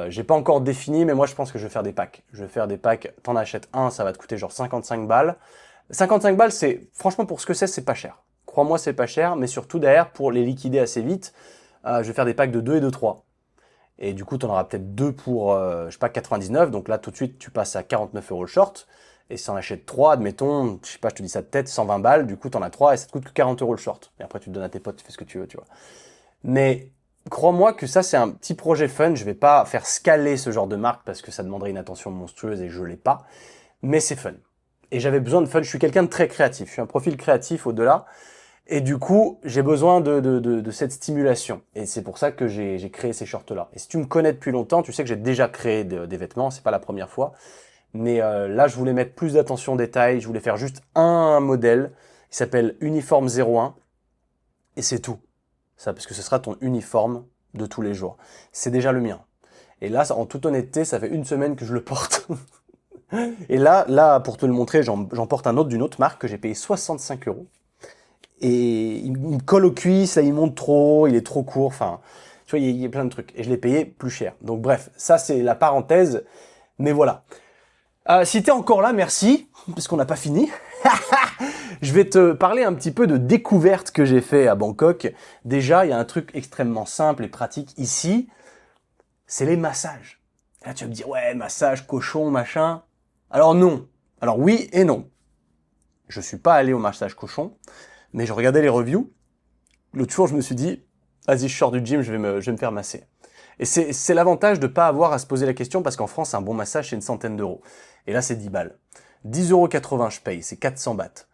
Speaker 1: j'ai pas encore défini, mais moi je pense que je vais faire des packs. Je vais faire des packs, t'en achètes un, ça va te coûter genre 55 balles. 55 balles, c'est franchement pour ce que c'est pas cher. Crois-moi, c'est pas cher, mais surtout derrière, pour les liquider assez vite, je vais faire des packs de 2 et de 3. Et du coup, tu en auras peut-être 2 pour, je sais pas, 99. Donc là, tout de suite, tu passes à 49 € le short. Et si tu en achètes 3, admettons, je sais pas, je te dis ça de tête, 120 balles, du coup, tu en as 3 et ça te coûte que 40 € le short. Et après, tu te donnes à tes potes, tu fais ce que tu veux, tu vois. Mais crois-moi que ça, c'est un petit projet fun. Je vais pas faire scaler ce genre de marque parce que ça demanderait une attention monstrueuse et je l'ai pas. Mais c'est fun. Et j'avais besoin de fun. Je suis quelqu'un de très créatif. Je suis un profil créatif au-delà. Et du coup, j'ai besoin de cette stimulation. Et c'est pour ça que j'ai créé ces shorts-là. Et si tu me connais depuis longtemps, tu sais que j'ai déjà créé des vêtements. C'est pas la première fois. Mais là, je voulais mettre plus d'attention aux détails. Je voulais faire juste un modèle. Il s'appelle Uniforme 01. Et c'est tout. Ça, parce que ce sera ton uniforme de tous les jours. C'est déjà le mien. Et là, en toute honnêteté, ça fait une semaine que je le porte. Et là, pour te le montrer, j'en porte un autre d'une autre marque que j'ai payé 65 €. Et il me colle aux cuisses, là il monte trop, il est trop court, enfin, tu vois, il y a plein de trucs. Et je l'ai payé plus cher. Donc bref, ça c'est la parenthèse, mais voilà. Si t'es encore là, merci, parce qu'on n'a pas fini. Je vais te parler un petit peu de découvertes que j'ai fait à Bangkok. Déjà, il y a un truc extrêmement simple et pratique ici, c'est les massages. Là tu vas me dire, ouais, massage, cochon, machin. Alors non. Alors oui et non. Je suis pas allé au massage cochon, mais je regardais les reviews. L'autre jour, je me suis dit, vas-y, je sors du gym, je vais me faire masser. Et c'est l'avantage de pas avoir à se poser la question, parce qu'en France, un bon massage, c'est une centaine d'euros. Et là, c'est 10 balles. 10,80 € je paye, c'est 400 bahts.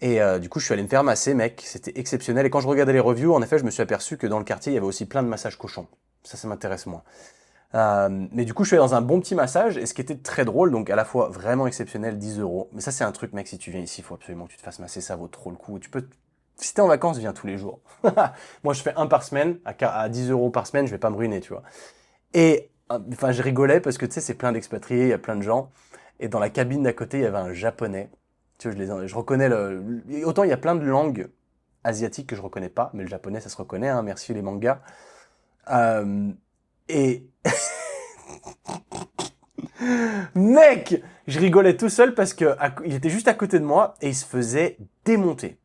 Speaker 1: Et du coup, je suis allé me faire masser, mec, c'était exceptionnel. Et quand je regardais les reviews, en effet, je me suis aperçu que dans le quartier, il y avait aussi plein de massages cochons. Ça m'intéresse moins. Mais du coup, je suis allé dans un bon petit massage, et ce qui était très drôle, donc à la fois vraiment exceptionnel, 10 €. Mais ça, c'est un truc, mec, si tu viens ici, il faut absolument que tu te fasses masser, ça vaut trop le coup. Tu peux, si t'es en vacances, viens tous les jours. Moi, je fais un par semaine, à 10 € par semaine, je vais pas me ruiner, tu vois. Et, enfin, je rigolais parce que, tu sais, c'est plein d'expatriés, il y a plein de gens. Et dans la cabine d'à côté, il y avait un japonais. Tu vois, je reconnais autant il y a plein de langues asiatiques que je reconnais pas, mais le japonais, ça se reconnaît, hein, merci les mangas. Et mec, je rigolais tout seul parce que il était juste à côté de moi et il se faisait démonter.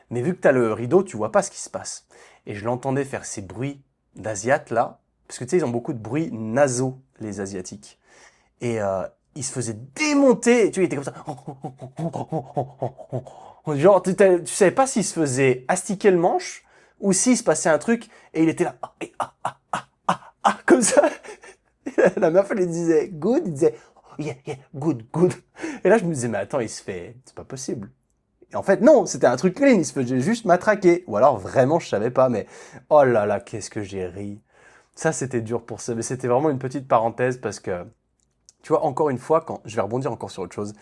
Speaker 1: Mais vu que t'as le rideau, tu vois pas ce qui se passe. Et je l'entendais faire ces bruits d'asiates là, parce que tu sais, ils ont beaucoup de bruits nasaux, les asiatiques. Et il se faisait démonter, et tu vois, il était comme ça. Genre, tu savais pas s'il se faisait astiquer le manche, ou s'il se passait un truc, et il était là, comme ça. La meuf, elle lui disait good, il disait oh, yeah, yeah, good, good. Et là, je me disais, mais attends, il se fait, c'est pas possible. Et en fait, non, c'était un truc clean, il se faisait juste matraquer. Ou alors, vraiment, je savais pas, mais oh là là, qu'est-ce que j'ai ri. Ça, c'était dur pour ça, mais c'était vraiment une petite parenthèse parce que, tu vois, encore une fois, quand je vais rebondir encore sur autre chose,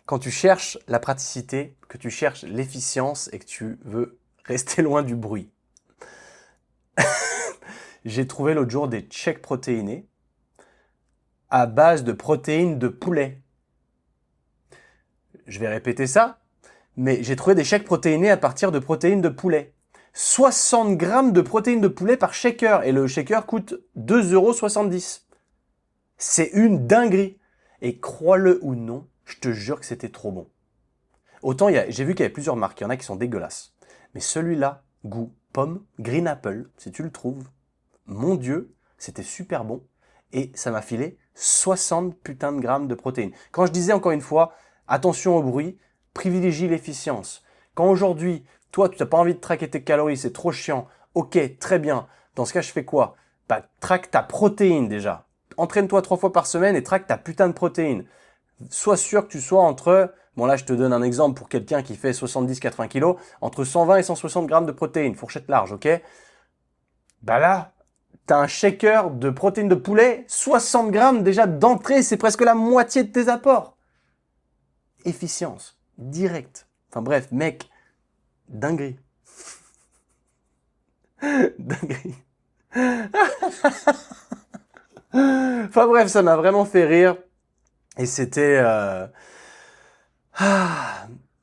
Speaker 1: quand tu cherches la praticité, que tu cherches l'efficience et que tu veux rester loin du bruit. J'ai trouvé l'autre jour des shakes protéinés à base de protéines de poulet. Je vais répéter ça, mais j'ai trouvé des shakes protéinés à partir de protéines de poulet. 60 grammes de protéines de poulet par shaker, et le shaker coûte 2,70 €. C'est une dinguerie. Et crois-le ou non, je te jure que c'était trop bon. Autant j'ai vu qu'il y avait plusieurs marques, il y en a qui sont dégueulasses. Mais celui-là, goût pomme, green apple, si tu le trouves, mon Dieu, c'était super bon. Et ça m'a filé 60 putains de grammes de protéines. Quand je disais encore une fois, attention au bruit, privilégie l'efficience. Quand aujourd'hui, toi, tu n'as pas envie de traquer tes calories, c'est trop chiant, ok, très bien. Dans ce cas, je fais quoi? Bah, traque ta protéine déjà. Entraîne-toi 3 fois par semaine et traque ta putain de protéines. Sois sûr que tu sois entre, bon là je te donne un exemple pour quelqu'un qui fait 70-80 kg, entre 120 et 160 grammes de protéines, fourchette large, ok? Bah là, t'as un shaker de protéines de poulet, 60 grammes déjà d'entrée, c'est presque la moitié de tes apports. Efficience, direct. Enfin bref, mec, dinguerie. Dinguerie. Enfin bref, ça m'a vraiment fait rire. Et c'était...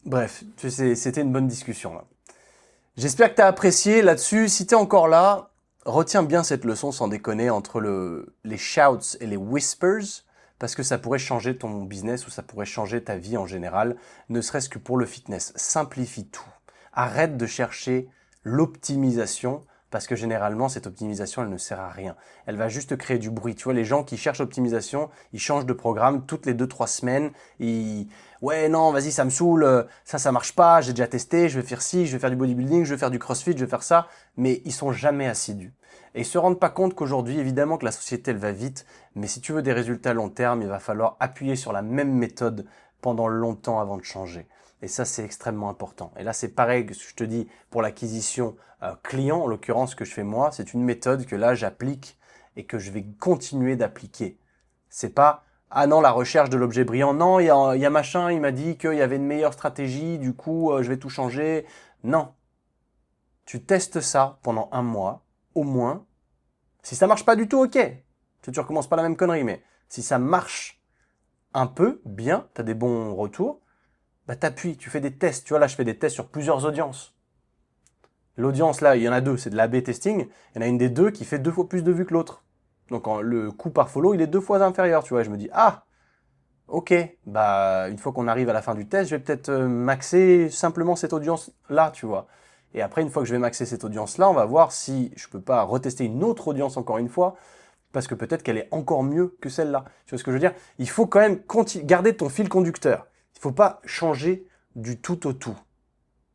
Speaker 1: Bref, tu sais, c'était une bonne discussion là. J'espère que tu as apprécié là-dessus. Si tu es encore là, retiens bien cette leçon sans déconner entre les shouts et les whispers, parce que ça pourrait changer ton business ou ça pourrait changer ta vie en général, ne serait-ce que pour le fitness. Simplifie tout. Arrête de chercher l'optimisation, parce que généralement, cette optimisation, elle ne sert à rien. Elle va juste créer du bruit. Tu vois, les gens qui cherchent l'optimisation, ils changent de programme toutes les 2-3 semaines. Ouais, non, vas-y, ça me saoule, ça marche pas, j'ai déjà testé, je vais faire ci, je vais faire du bodybuilding, je vais faire du crossfit, je vais faire ça. Mais ils sont jamais assidus. Et ils se rendent pas compte qu'aujourd'hui, évidemment que la société, elle va vite, mais si tu veux des résultats long terme, il va falloir appuyer sur la même méthode pendant longtemps avant de changer. Et ça, c'est extrêmement important. Et là, c'est pareil que je te dis pour l'acquisition client, en l'occurrence, ce que je fais moi, c'est une méthode que là, j'applique et que je vais continuer d'appliquer. C'est pas, ah non, la recherche de l'objet brillant, non, il y a machin, il m'a dit qu'il y avait une meilleure stratégie, du coup, je vais tout changer. Non. Tu testes ça pendant 1 mois, au moins. Si ça marche pas du tout, ok. Tu recommences pas la même connerie, mais si ça marche un peu, bien, tu as des bons retours, bah t'appuies, tu fais des tests. Tu vois, là, je fais des tests sur plusieurs audiences. L'audience, là, il y en a deux, c'est de l'A/B testing. Il y en a une des deux qui fait 2 fois plus de vues que l'autre. Donc le coût par follow, il est 2 fois inférieur, tu vois. Je me dis, ah, ok, bah une fois qu'on arrive à la fin du test, je vais peut-être maxer simplement cette audience-là, tu vois. Et après, une fois que je vais maxer cette audience-là, on va voir si je peux pas retester une autre audience encore une fois, parce que peut-être qu'elle est encore mieux que celle-là. Tu vois ce que je veux dire? Il faut quand même garder ton fil conducteur. Il ne faut pas changer du tout au tout.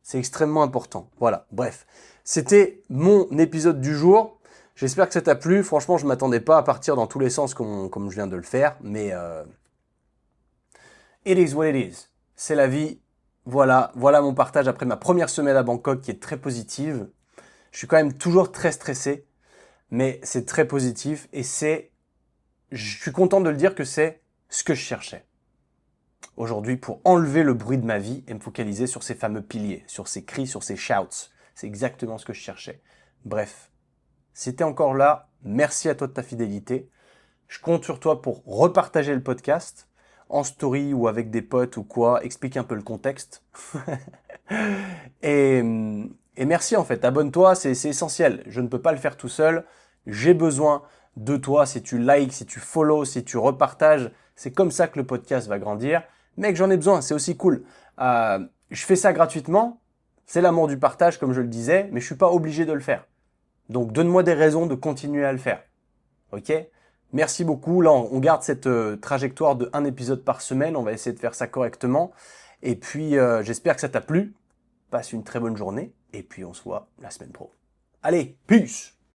Speaker 1: C'est extrêmement important. Voilà, bref. C'était mon épisode du jour. J'espère que ça t'a plu. Franchement, je ne m'attendais pas à partir dans tous les sens comme je viens de le faire. Mais it is what it is. C'est la vie. Voilà mon partage après ma première semaine à Bangkok qui est très positive. Je suis quand même toujours très stressé. Mais c'est très positif. Et je suis content de le dire que c'est ce que je cherchais aujourd'hui pour enlever le bruit de ma vie et me focaliser sur ces fameux piliers, sur ces cris, sur ces shouts. C'est exactement ce que je cherchais. Bref, si t'es encore là, merci à toi de ta fidélité. Je compte sur toi pour repartager le podcast en story ou avec des potes ou quoi, explique un peu le contexte. et merci en fait, abonne-toi, c'est essentiel. Je ne peux pas le faire tout seul. J'ai besoin de toi. Si tu likes, si tu follow, si tu repartages, c'est comme ça que le podcast va grandir. Mec, j'en ai besoin, c'est aussi cool. Je fais ça gratuitement, c'est l'amour du partage comme je le disais, mais je suis pas obligé de le faire. Donc donne-moi des raisons de continuer à le faire. Ok? Merci beaucoup. Là, on garde cette trajectoire de 1 épisode par semaine. On va essayer de faire ça correctement. Et puis, j'espère que ça t'a plu. Passe une très bonne journée. Et puis, on se voit la semaine pro. Allez, peace!